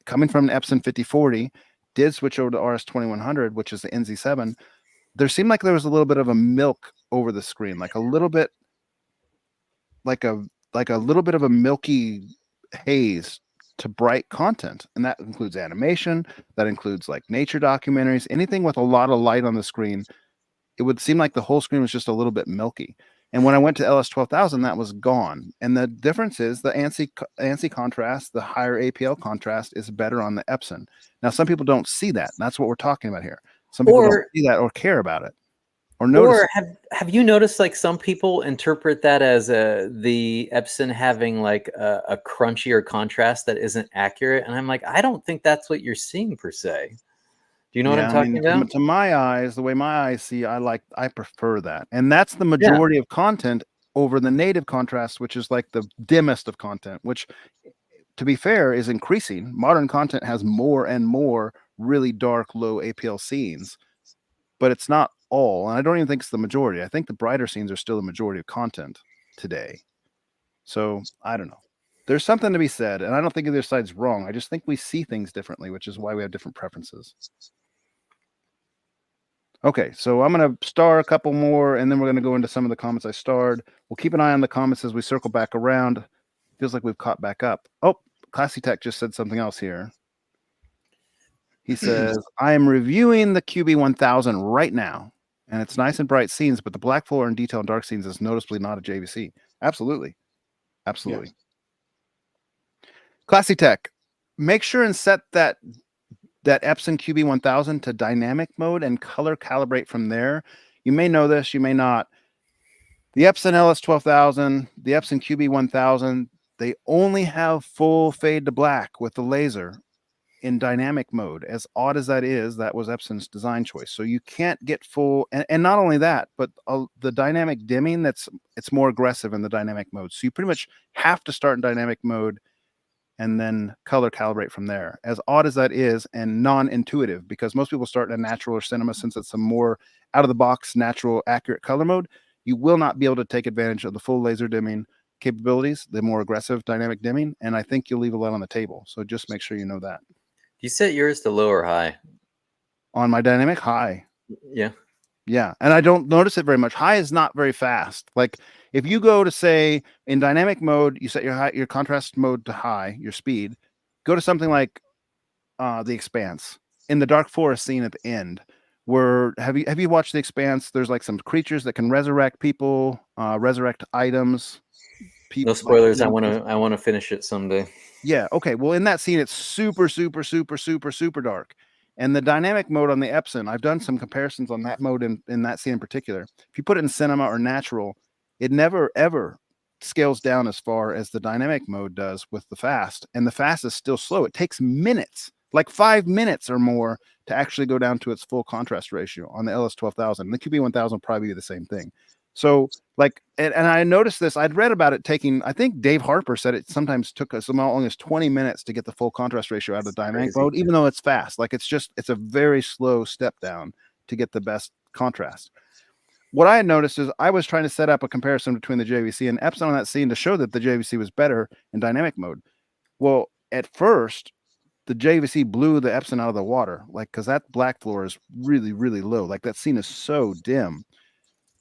coming from an Epson 5040, did switch over to RS2100, which is the NZ7, there seemed like there was a little bit of a milk over the screen, like a little bit, like a little bit of a milky haze to bright content. And that includes animation, that includes like nature documentaries, anything with a lot of light on the screen. It would seem like the whole screen was just a little bit milky. And when I went to LS12000, that was gone. And the difference is the ANSI contrast, the higher APL contrast is better on the Epson. Now, some people don't see that. That's what we're talking about here. Some people don't see that or care about it or notice. Or have you noticed like some people interpret that as the Epson having like a crunchier contrast that isn't accurate? And I'm like, I don't think that's what you're seeing per se. Do you know what I'm talking about? To my eyes, the way my eyes see, I prefer that. And that's the majority of content over the native contrast, which is like the dimmest of content, which, to be fair, is increasing. Modern content has more and more really dark, low APL scenes, but it's not all. And I don't even think it's the majority. I think the brighter scenes are still the majority of content today. So I don't know. There's something to be said, and I don't think either side's wrong. I just think we see things differently, which is why we have different preferences. Okay, so I'm going to star a couple more, and then we're going to go into some of the comments I starred. We'll keep an eye on the comments as we circle back around. Feels like we've caught back up. Oh, Classy Tech just said something else here. He says, I am reviewing the QB1000 right now, and it's nice and bright scenes, but the black floor and detail and dark scenes is noticeably not a JVC. Absolutely. Absolutely. Yes. Classy Tech, make sure and set that Epson QB1000 to dynamic mode and color calibrate from there. You may know this, you may not. The Epson LS12000, the Epson QB1000, they only have full fade to black with the laser in dynamic mode. As odd as that is, that was Epson's design choice. So you can't get full, and not only that, but the dynamic dimming, it's more aggressive in the dynamic mode. So you pretty much have to start in dynamic mode and then color calibrate from there. As odd as that is, and non-intuitive, because most people start in a natural or cinema since it's a more out-of-the-box, natural, accurate color mode. You will not be able to take advantage of the full laser dimming capabilities, the more aggressive dynamic dimming, and I think you'll leave a lot on the table. So just make sure you know that. Do you set yours to low or high? On my dynamic, high. Yeah. Yeah, and I don't notice it very much. High is not very fast. Like if you go to say in dynamic mode, you set your contrast mode to high, your speed. Go to something like The Expanse in the Dark Forest scene at the end. Where have you watched The Expanse? There's like some creatures that can resurrect people, resurrect items. No spoilers. Like, I want to finish it someday. Yeah. Okay. Well, in that scene, it's super dark. And the dynamic mode on the Epson, I've done some comparisons on that mode in that scene in particular. If you put it in cinema or natural, it never ever scales down as far as the dynamic mode does with the fast, and the fast is still slow. It takes minutes, like 5 minutes or more, to actually go down to its full contrast ratio on the LS12000. The QB1000 will probably be the same thing. So like, and I noticed this, I'd read about it taking, I think Dave Harper said it sometimes took us only as 20 minutes to get the full contrast ratio out of the dynamic mode, even though it's fast. Like it's a very slow step down to get the best contrast. What I had noticed is I was trying to set up a comparison between the JVC and Epson on that scene to show that the JVC was better in dynamic mode. Well, at first, the JVC blew the Epson out of the water, like, because that black floor is really, really low. Like, that scene is so dim.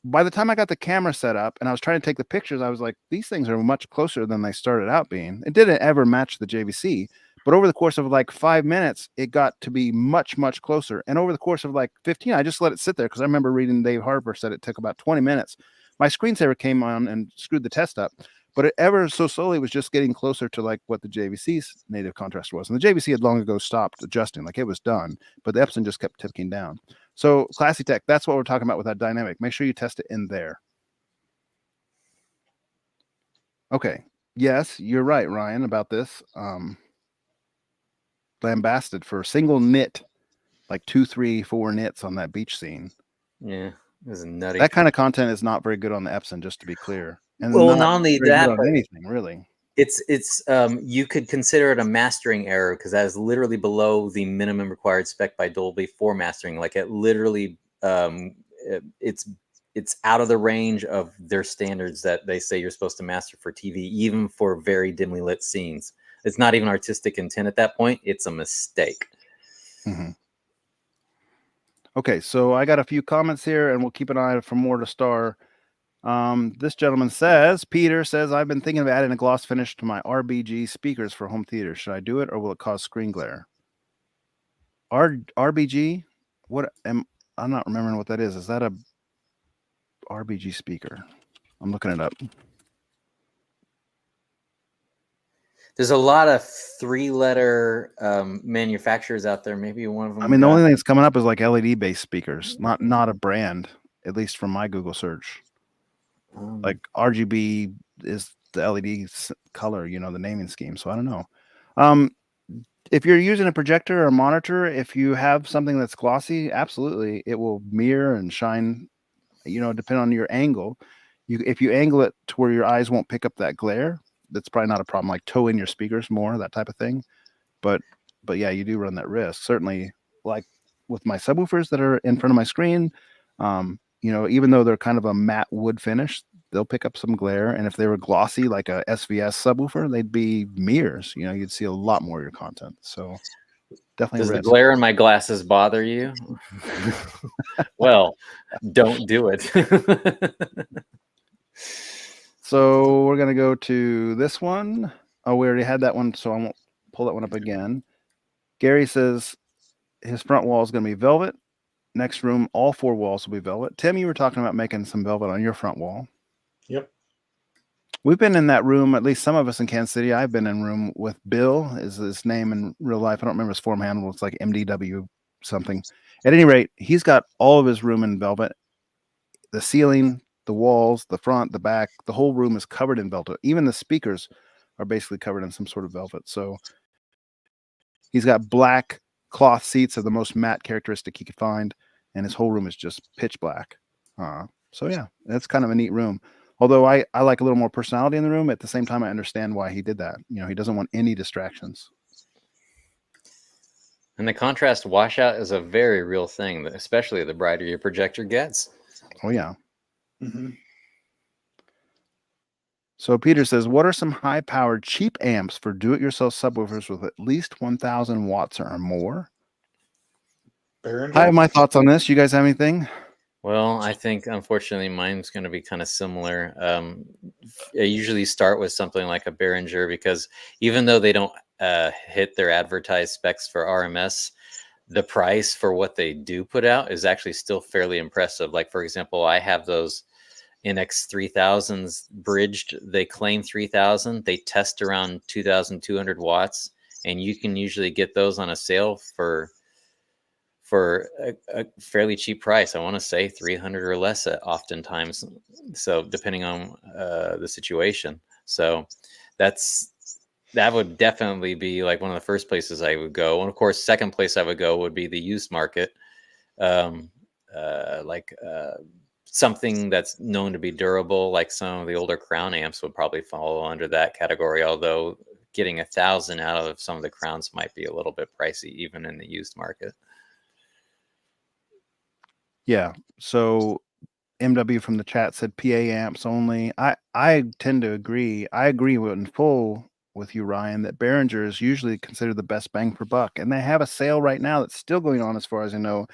By the time I got the camera set up and I was trying to take the pictures, I was like, these things are much closer than they started out being. It didn't ever match the JVC, but over the course of like 5 minutes, it got to be much, much closer. And over the course of like 15, I just let it sit there because I remember reading Dave Harper said it took about 20 minutes. My screensaver came on and screwed the test up, but it ever so slowly was just getting closer to like what the JVC's native contrast was. And the JVC had long ago stopped adjusting, like it was done, but the Epson just kept ticking down. So Classy Tech, that's what we're talking about with that dynamic. Make sure you test it in there. Okay. Yes, you're right, Ryan, about this. Lambasted for single knit, like 2, 3, 4 knits on that beach scene. Yeah, this is nutty. That kind of content is not very good on the Epson, just to be clear. And well, not only that, but anything really. It's you could consider it a mastering error because that is literally below the minimum required spec by Dolby for mastering. Like it literally, it's out of the range of their standards that they say you're supposed to master for TV, even for very dimly lit scenes. It's not even artistic intent at that point. It's a mistake. Mm-hmm. Okay, so I got a few comments here, and we'll keep an eye out for more to star. This gentleman says, Peter says, I've been thinking of adding a gloss finish to my RBG speakers for home theater. Should I do it, or will it cause screen glare? RBG? I'm not remembering what that is. Is that a RBG speaker? I'm looking it up. There's a lot of 3-letter manufacturers out there. Maybe one of them. I mean, the only thing that's coming up is like LED-based speakers, not a brand, at least from my Google search. Like RGB is the LED color, you know, the naming scheme. So I don't know. If you're using a projector or a monitor, if you have something that's glossy, absolutely, it will mirror and shine, you know, depending on your angle. If you angle it to where your eyes won't pick up that glare, that's probably not a problem. Like toe in your speakers more, that type of thing. But yeah, you do run that risk. Certainly, like with my subwoofers that are in front of my screen, you know, even though they're kind of a matte wood finish, they'll pick up some glare. And if they were glossy, like a SVS subwoofer, they'd be mirrors. You know, you'd see a lot more of your content. So definitely. Does the glare in my glasses bother you? Well, don't do it. So we're going to go to this one. Oh, we already had that one, so I won't pull that one up again. Gary says his front wall is going to be velvet. Next room, all 4 walls will be velvet. Tim, you were talking about making some velvet on your front wall. Yep. We've been in that room, at least some of us in Kansas City. I've been in a room with Bill, is his name in real life. I don't remember his form handle. It's like MDW something. At any rate, he's got all of his room in velvet. The ceiling, the walls, the front, the back, the whole room is covered in velvet. Even the speakers are basically covered in some sort of velvet. So he's got black cloth seats of the most matte characteristic he could find, and his whole room is just pitch black. So yeah, that's kind of a neat room. Although I like a little more personality in the room. At the same time, I understand why he did that. You know, he doesn't want any distractions. And the contrast washout is a very real thing, especially the brighter your projector gets. Oh yeah. Mm-hmm. So Peter says, what are some high-powered cheap amps for do-it-yourself subwoofers with at least 1,000 watts or more? I have my thoughts on this. You guys have anything? Well, I think, unfortunately, mine's going to be kind of similar. I usually start with something like a Behringer because even though they don't hit their advertised specs for RMS, the price for what they do put out is actually still fairly impressive. Like, for example, I have those NX 3000s bridged. They claim 3000. They test around 2,200 watts, and you can usually get those on a sale for for a fairly cheap price. I want to say 300 or less oftentimes. So depending on the situation. So that would definitely be like one of the first places I would go. And of course, second place I would go would be the used market. Like something that's known to be durable, like some of the older Crown amps would probably fall under that category, although getting 1,000 out of some of the Crowns might be a little bit pricey, even in the used market. Yeah. So MW from the chat said PA amps only. I tend to agree. I agree in full with you, Ryan, that Behringer is usually considered the best bang for buck. And they have a sale right now that's still going on, as far as I know,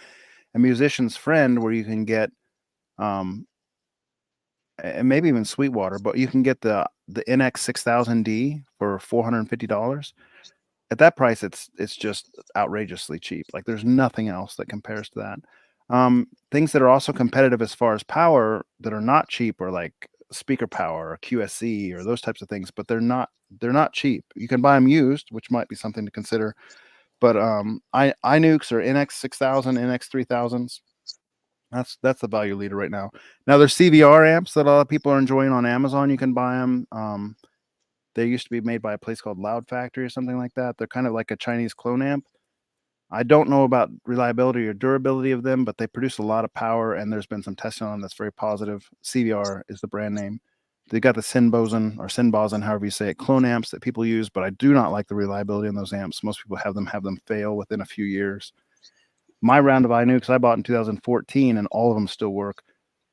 a musician's friend, where you can get and maybe even Sweetwater, but you can get the NX 6000D for $450. At that price, it's just outrageously cheap. Like there's nothing else that compares to that. Things that are also competitive as far as power that are not cheap are like speaker power or QSC or those types of things, but they're not cheap. You can buy them used, which might be something to consider. But iNukes or NX 6000, NX 3000s. That's the value leader right now. Now there's CVR amps that a lot of people are enjoying on Amazon. You can buy them. They used to be made by a place called Loud Factory or something like that. They're kind of like a Chinese clone amp. I don't know about reliability or durability of them, but they produce a lot of power, and there's been some testing on them that's very positive. CVR is the brand name. They got the Synbosen, however you say it, clone amps that people use, but I do not like the reliability in those amps. Most people have them fail within a few years. My round of iNukes I bought in 2014, and all of them still work.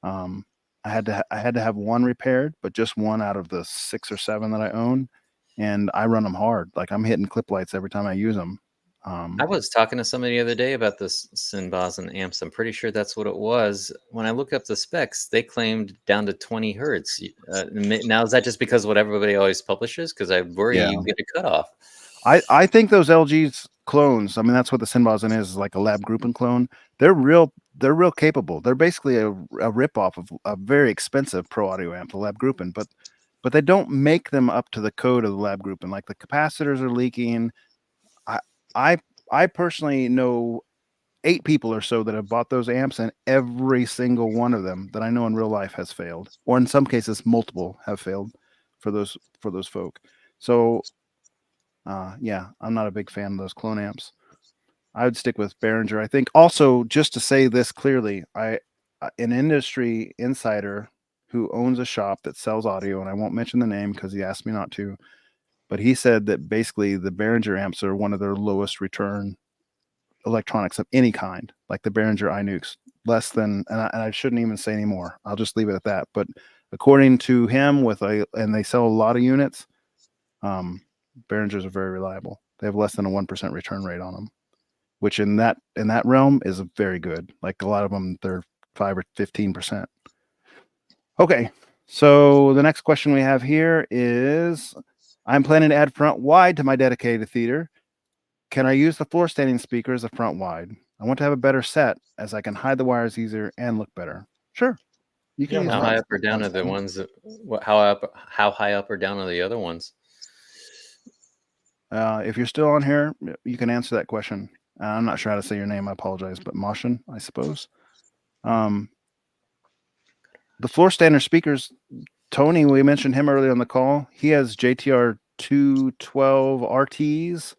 I had to have one repaired, but just one out of the 6 or 7 that I own, and I run them hard. Like I'm hitting clip lights every time I use them. I was talking to somebody the other day about this Synbosen amps. I'm pretty sure that's what it was. When I look up the specs, they claimed down to 20 hertz. Now, is that just because what everybody always publishes? Because I worry you get a cutoff. I think those LG's clones, I mean, that's what the Synbosen is like a Lab Gruppen clone. They're real capable. They're basically a ripoff of a very expensive pro audio amp, the Lab Gruppen, but they don't make them up to the code of the Lab Gruppen. Like the capacitors are leaking. I personally know 8 people or so that have bought those amps, and every single one of them that I know in real life has failed, or in some cases, multiple have failed for those folk. So, yeah, I'm not a big fan of those clone amps. I would stick with Behringer. I think also, just to say this clearly, an industry insider who owns a shop that sells audio, and I won't mention the name because he asked me not to, but he said that basically the Behringer amps are one of their lowest return electronics of any kind, like the Behringer iNukes, less than, and I shouldn't even say any more. I'll just leave it at that. But according to him, and they sell a lot of units, Behringers are very reliable. They have less than a 1% return rate on them, which in that realm is very good. Like a lot of them, they're 5 or 15%. Okay, so the next question we have here is, I'm planning to add front wide to my dedicated theater. Can I use the floor standing speaker as a front wide? I want to have a better set as I can hide the wires easier and look better. Sure. You can use how high up or down are the ones how high up or down are the other ones? If you're still on here, you can answer that question. I'm not sure how to say your name. I apologize, but Moshin, I suppose. The floor standard speakers, Tony, we mentioned him earlier on the call. He has JTR 212 RTs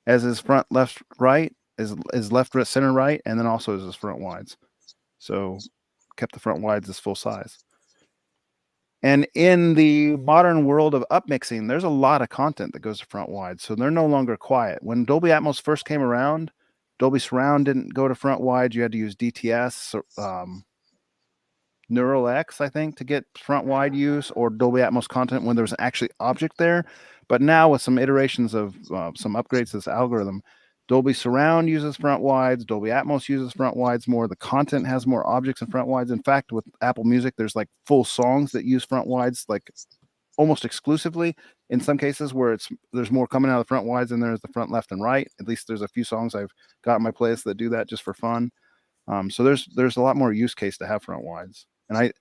as his front left right, is left center right, and then also as his front wides. So kept the front wides as full size. And in the modern world of upmixing, there's a lot of content that goes to front wide. So they're no longer quiet. When Dolby Atmos first came around, Dolby Surround didn't go to front wide. You had to use DTS, Neural X, I think, to get front wide use, or Dolby Atmos content when there was actually object there. But now with some iterations of some upgrades to this algorithm, Dolby Surround uses front wides, Dolby Atmos uses front wides more. The content has more objects and front wides. In fact, with Apple Music, there's like full songs that use front wides, like almost exclusively. In some cases, where there's more coming out of the front wides than there's the front left and right. At least there's a few songs I've got in my playlist that do that just for fun. So there's a lot more use case to have front wides. And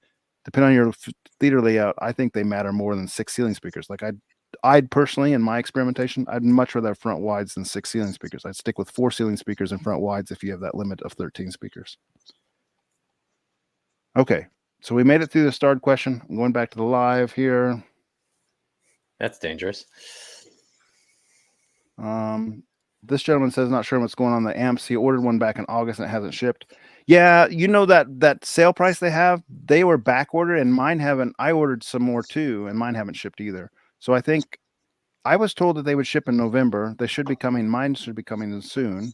depending on your theater layout, I think they matter more than 6 ceiling speakers. Like I'd personally, in my experimentation, I'd much rather have front wides than 6 ceiling speakers. I'd stick with 4 ceiling speakers and front wides if you have that limit of 13 speakers. Okay, so we made it through the starred question. I'm going back to the live here. That's dangerous. This gentleman says not sure what's going on the amps. He ordered one back in August and it hasn't shipped. Yeah, you know that sale price they have, they were back ordered, and mine haven't. I ordered some more too, and mine haven't shipped either. So I think I was told that they would ship in November. They should be coming. Mine should be coming soon.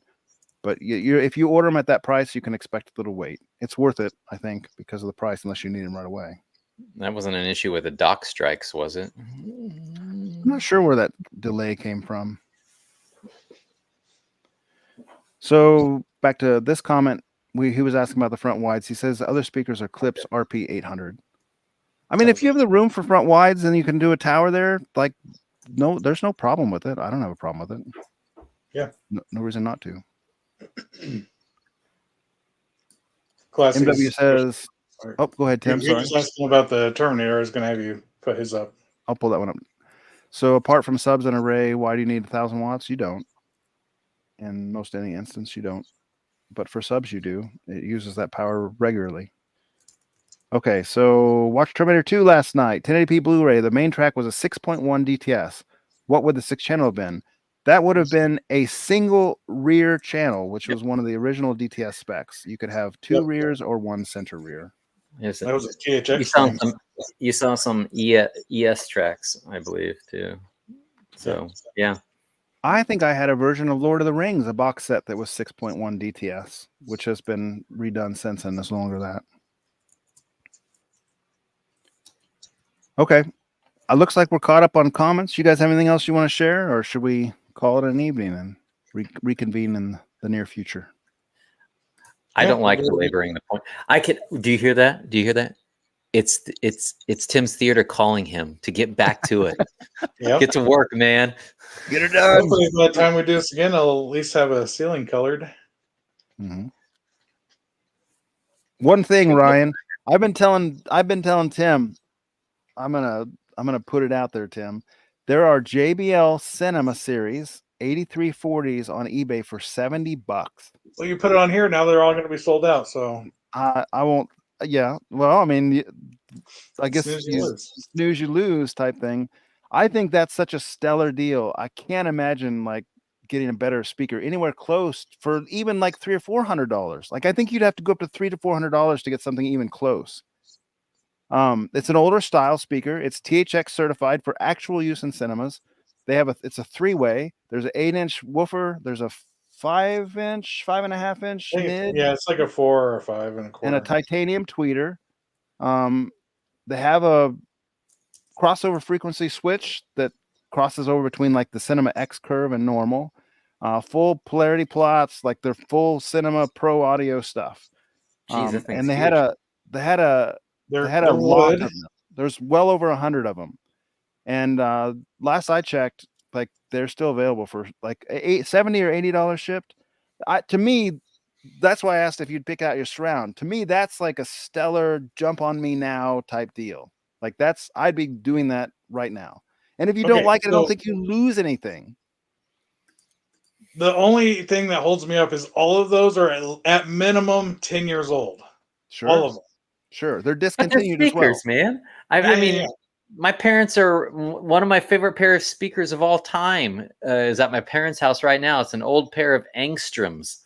But if you order them at that price, you can expect a little wait. It's worth it, I think, because of the price, unless you need them right away. That wasn't an issue with the dock strikes, was it? I'm not sure where that delay came from. So back to this comment, he was asking about the front wides. He says other speakers are Clips RP 800. I mean, if you have the room for front wides and you can do a tower there, like, no, there's no problem with it. I don't have a problem with it. Yeah. No reason not to. Classic. MW says, oh, go ahead, Tim. You Sorry. just asked him about the Terminator. I was going to have you put his up. I'll pull that one up. So apart from subs and array, why do you need 1,000 watts? You don't. In most any instance, you don't. But for subs, you do. It uses that power regularly. Okay, so watched Terminator 2 last night. 1080p Blu-ray. The main track was a 6.1 DTS. What would the 6th channel have been? That would have been a single rear channel, which was one of the original DTS specs. You could have 2 rears or 1 center rear. Yes, That was a THX. You saw some ES tracks, I believe, too. So, yeah. I think I had a version of Lord of the Rings, a box set that was 6.1 DTS, which has been redone since and is no longer that. Okay. It looks like we're caught up on comments. You guys have anything else you want to share, or should we call it an evening and reconvene in the near future? I don't like belaboring the point. Do you hear that? Do you hear that? It's Tim's Theater calling him to get back to it. Yep. Get to work, man. Get it done. Hopefully by the time we do this again, I'll at least have a ceiling colored. Mm-hmm. One thing, Ryan, I've been telling Tim, I'm gonna put it out there, Tim. There are JBL Cinema Series 8340s on eBay for $70. Well, you put it on here now; they're all going to be sold out. So I won't. Yeah. Well, I mean, I guess snooze you lose type thing. I think that's such a stellar deal. I can't imagine like getting a better speaker anywhere close for even like $300 or $400. Like I think you'd have to go up to $300 to $400 to get something even close. It's an older style speaker. It's THX certified for actual use in cinemas. It's a 3-way. There's an 8-inch woofer. There's a 5-inch, 5.5-inch mid. Yeah, it's like a 4 or a 5 and a quarter. And a titanium tweeter. They have a crossover frequency switch that crosses over between like the Cinema X curve and normal. Full polarity plots, like their full Cinema Pro audio stuff. Jeez, and they had a lot of them. There's well over 100 of them. And last I checked, like they're still available for like $70 or $80 shipped. To me, that's why I asked if you'd pick out your surround. To me, that's like a stellar jump on me now type deal. Like I'd be doing that right now. And if you don't like it, I don't think you lose anything. The only thing that holds me up is all of those are at minimum 10 years old. Sure. All of them. Sure. They're discontinued speakers, as well. Man. I mean, my parents are one of my favorite pair of speakers of all time is at my parents' house right now. It's an old pair of Angstroms.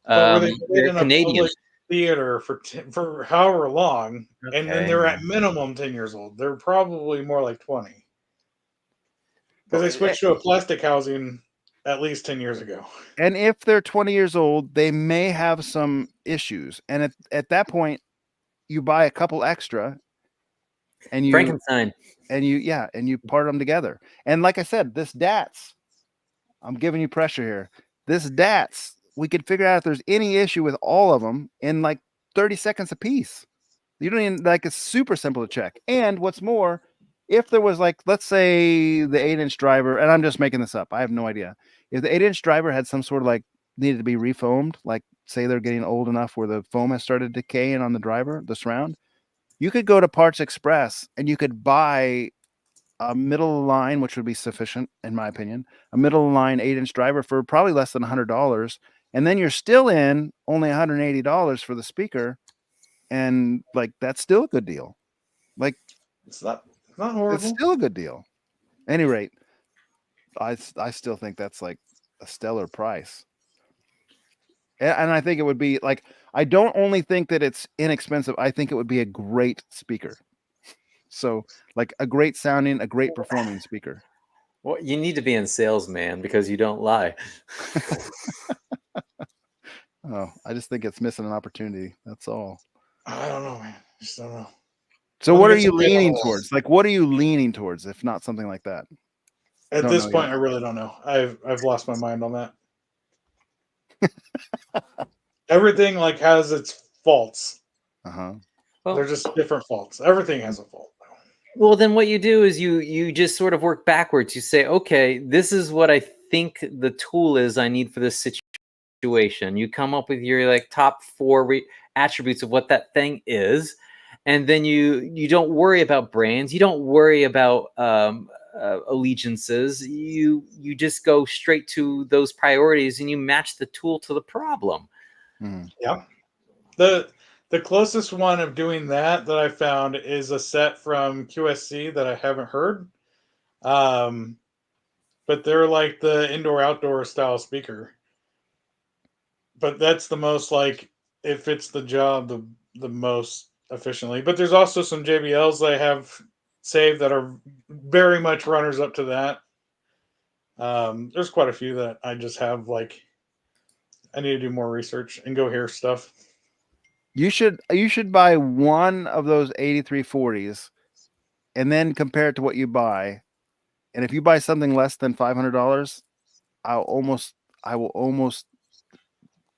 They're Canadian. Theater for however long, and then they're at minimum 10 years old. They're probably more like 20 because they switched to a plastic housing at least 10 years ago. And if they're 20 years old, they may have some issues. And at that point, you buy a couple extra, and you Frankenstein, and you part them together. And like I said, this DATS, I'm giving you pressure here. This DATS, we could figure out if there's any issue with all of them in like 30 seconds a piece. You don't even like, it's super simple to check. And what's more, if there was like, let's say the 8-inch driver, and I'm just making this up, I have no idea. If the 8-inch driver had some sort of like needed to be refoamed, like say they're getting old enough where the foam has started decaying on the driver, the surround, you could go to Parts Express and you could buy a middle line, which would be sufficient in my opinion, a middle line 8-inch driver for probably less than $100, and then you're still in only $180 for the speaker, and like that's still a good deal. Like It's not horrible. it's still a good deal. At any rate, I still think that's like a stellar price. And I think it would be like, I don't only think that it's inexpensive, I think it would be a great speaker. So like a great sounding, a great performing speaker. Well, you need to be in sales, man, because you don't lie. Oh, I just think it's missing an opportunity. That's all. I don't know, man. I just don't know. So Let me what are get you some leaning demos. towards? Like, what are you leaning towards, if not something like that? At Don't this know point, yet. I really don't know. I've lost my mind on that. Everything like has its faults. Uh-huh. Well, They're just different faults. Everything has a fault. well, then what you do is you just sort of work backwards. You say, okay, this is what I think the tool is I need for this situation. You come up with your like top 4 attributes of what that thing is, and then you don't worry about brands. You don't worry about allegiances. You just go straight to those priorities, and you match the tool to the problem. Mhm. Yeah. The closest one of doing that I found is a set from QSC that I haven't heard. But they're like the indoor outdoor style speaker. But that's the most like it fits the job the most efficiently. But there's also some JBLs I have saved that are very much runners up to that. There's quite a few that I just have like I need to do more research and go hear stuff. You should buy one of those 8340s and then compare it to what you buy. And if you buy something less than $500, I will almost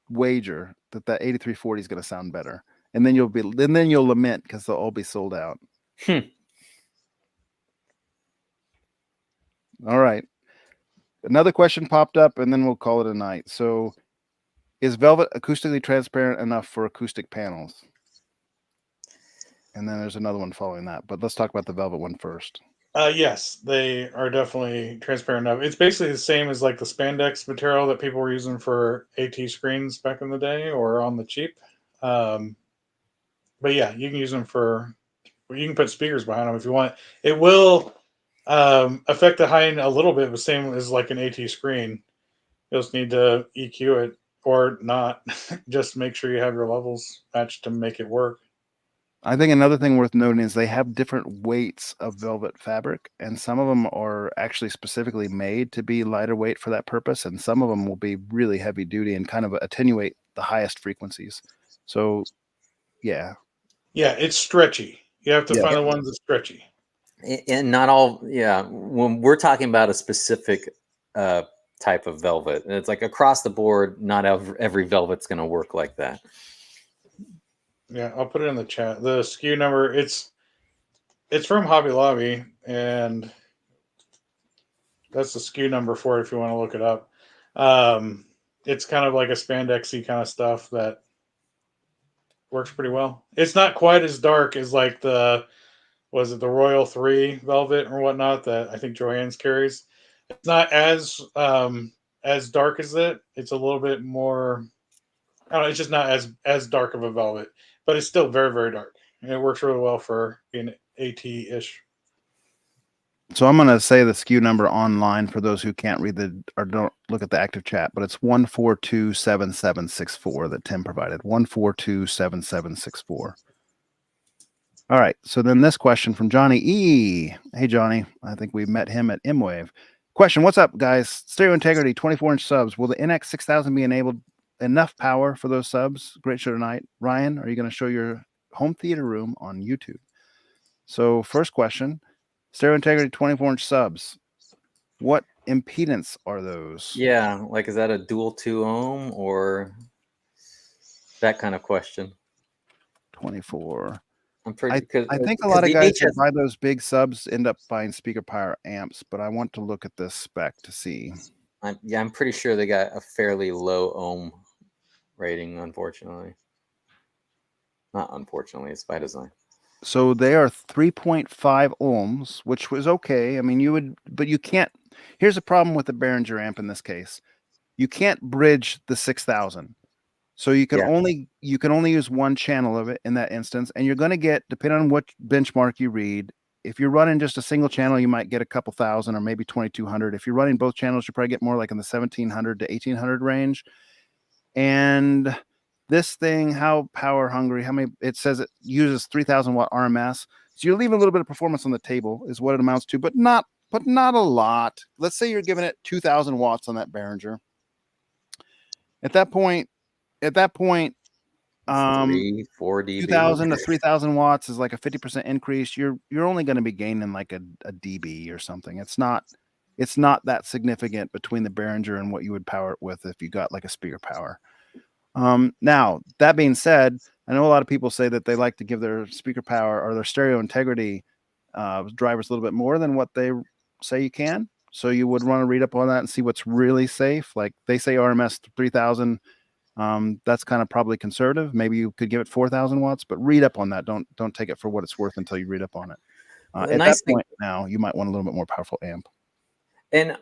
wager that 8340 is going to sound better. And then you'll lament because they'll all be sold out. All right. Another question popped up, and then we'll call it a night. So, is Velvet acoustically transparent enough for acoustic panels? And then there's another one following that, but let's talk about the Velvet one first. Yes, they are definitely transparent enough. It's basically the same as like the spandex material that people were using for AT screens back in the day or on the cheap. But yeah, you can use them for. You can put speakers behind them if you want. It will affect the high end a little bit, the same as like an AT screen. You'll just need to EQ it or not. Just make sure you have your levels matched to make it work. I think another thing worth noting is they have different weights of velvet fabric, and some of them are actually specifically made to be lighter weight for that purpose, and some of them will be really heavy duty and kind of attenuate the highest frequencies. So, yeah. Yeah, it's stretchy. You have to Yeah. find the ones that's stretchy. And not all, yeah. When we're talking about a specific type of velvet, it's like across the board. Not every velvet's going to work like that. Yeah, I'll put it in the chat. The SKU number, it's from Hobby Lobby, and that's the SKU number for it if you want to look it up. It's kind of like a spandexy kind of stuff that works pretty well. It's not quite as dark as like the Royal 3 velvet or whatnot that I think Joann's carries. It's not as dark as it. It's a little bit more. I don't know. It's just not as dark of a velvet, but it's still very very dark, and it works really well for being AT-ish. So I'm going to say the SKU number online for those who can't read or don't look at the active chat, but it's 1427764 that Tim provided. 1427764. All right. So then this question from Johnny E. Hey, Johnny. I think we met him at M-Wave. Question. What's up, guys? Stereo Integrity 24-inch subs. Will the NX 6000 be enabled enough power for those subs? Great show tonight. Ryan, are you going to show your home theater room on YouTube? So first question. Stereo Integrity 24-inch subs. What impedance are those? Yeah, like is that a dual 2 ohm or that kind of question? 24. I'm pretty. I think a lot of guys who buy those big subs end up buying speaker power amps, but I want to look at this spec to see. I'm pretty sure they got a fairly low ohm rating. Unfortunately, not unfortunately, it's by design. So they are 3.5 ohms, which was okay. I mean, you would, but you can't. Here's the problem with the Behringer amp in this case. You can't bridge the 6,000. So you can Yeah. only use one channel of it in that instance, and you're going to get, depending on what benchmark you read, if you're running just a single channel, you might get a couple thousand or maybe 2,200. If you're running both channels, you probably get more like in the 1,700 to 1,800 range. And this thing, how power hungry? How many? It says it uses 3,000 watt RMS. So you're leaving a little bit of performance on the table, is what it amounts to, but not a lot. Let's say you're giving it 2,000 watts on that Behringer. At that point, 4 dB. 2,000 to 3,000 watts is like a 50% increase. You're only going to be gaining like a dB or something. It's not that significant between the Behringer and what you would power it with if you got like a speaker power. Now that being said, I know a lot of people say that they like to give their speaker power or their stereo integrity drivers a little bit more than what they say you can. So you would want to read up on that and see what's really safe. Like they say RMS 3,000. That's kind of probably conservative. Maybe you could give it 4,000 watts, but read up on that. Don't take it for what it's worth until you read up on it. The At nice that thing, point now, you might want a little bit more powerful amp.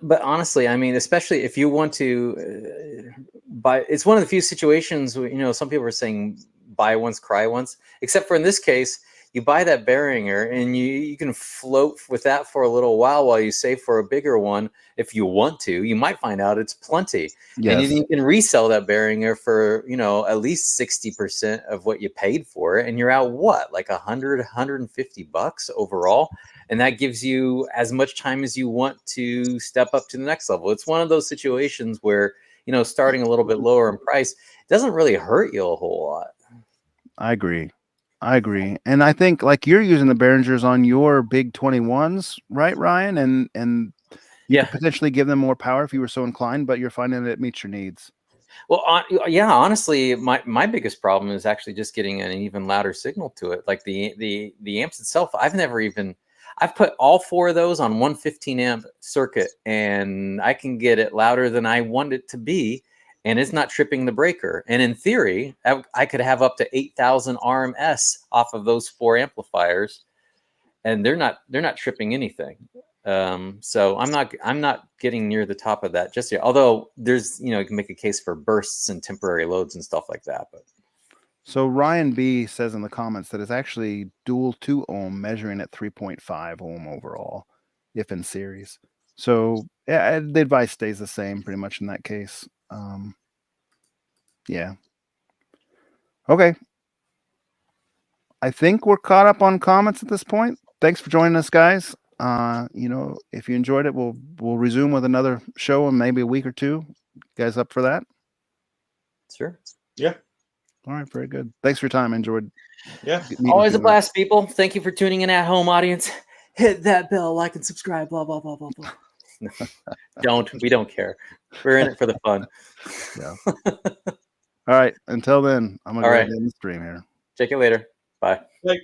but honestly, I mean, especially if you want to buy, it's one of the few situations where, you know, some people are saying buy once, cry once, except for in this case, you buy that Behringer and you can float with that for a little while you save for a bigger one. If you want to, you might find out it's plenty. Yes. And you can resell that Behringer for, you know, at least 60% of what you paid for it. And you're out what, like $150 overall. And that gives you as much time as you want to step up to the next level. It's one of those situations where, you know, starting a little bit lower in price doesn't really hurt you a whole lot. I agree. And I think like you're using the Behringers on your big 21s, right, Ryan? And you could potentially give them more power if you were so inclined, but you're finding that it meets your needs. Well, yeah, honestly, my biggest problem is actually just getting an even louder signal to it. Like the amps itself, I've put all 4 of those on one 15 amp circuit, and I can get it louder than I want it to be, and it's not tripping the breaker. And in theory, I could have up to 8,000 RMS off of those 4 amplifiers, and they're not tripping anything. So I'm not getting near the top of that just yet. Although there's, you know, you can make a case for bursts and temporary loads and stuff like that. But so Ryan B says in the comments that it's actually dual 2 ohm measuring at 3.5 ohm overall, if in series. So yeah, the advice stays the same pretty much in that case. Yeah. Okay. I think we're caught up on comments at this point. Thanks for joining us, guys. You know, if you enjoyed it, we'll resume with another show in maybe a week or two. You guys up for that? sure. Yeah. All right, very good. Thanks for your time. I enjoyed. Yeah. Always a blast, people. Thank you for tuning in at home, audience. Hit that bell, like and subscribe, blah, blah, blah, blah, blah. We don't care. We're in it for the fun. Yeah. All right. Until then, I'm going to All go right. ahead and end the stream here. Check you later. Bye. Like,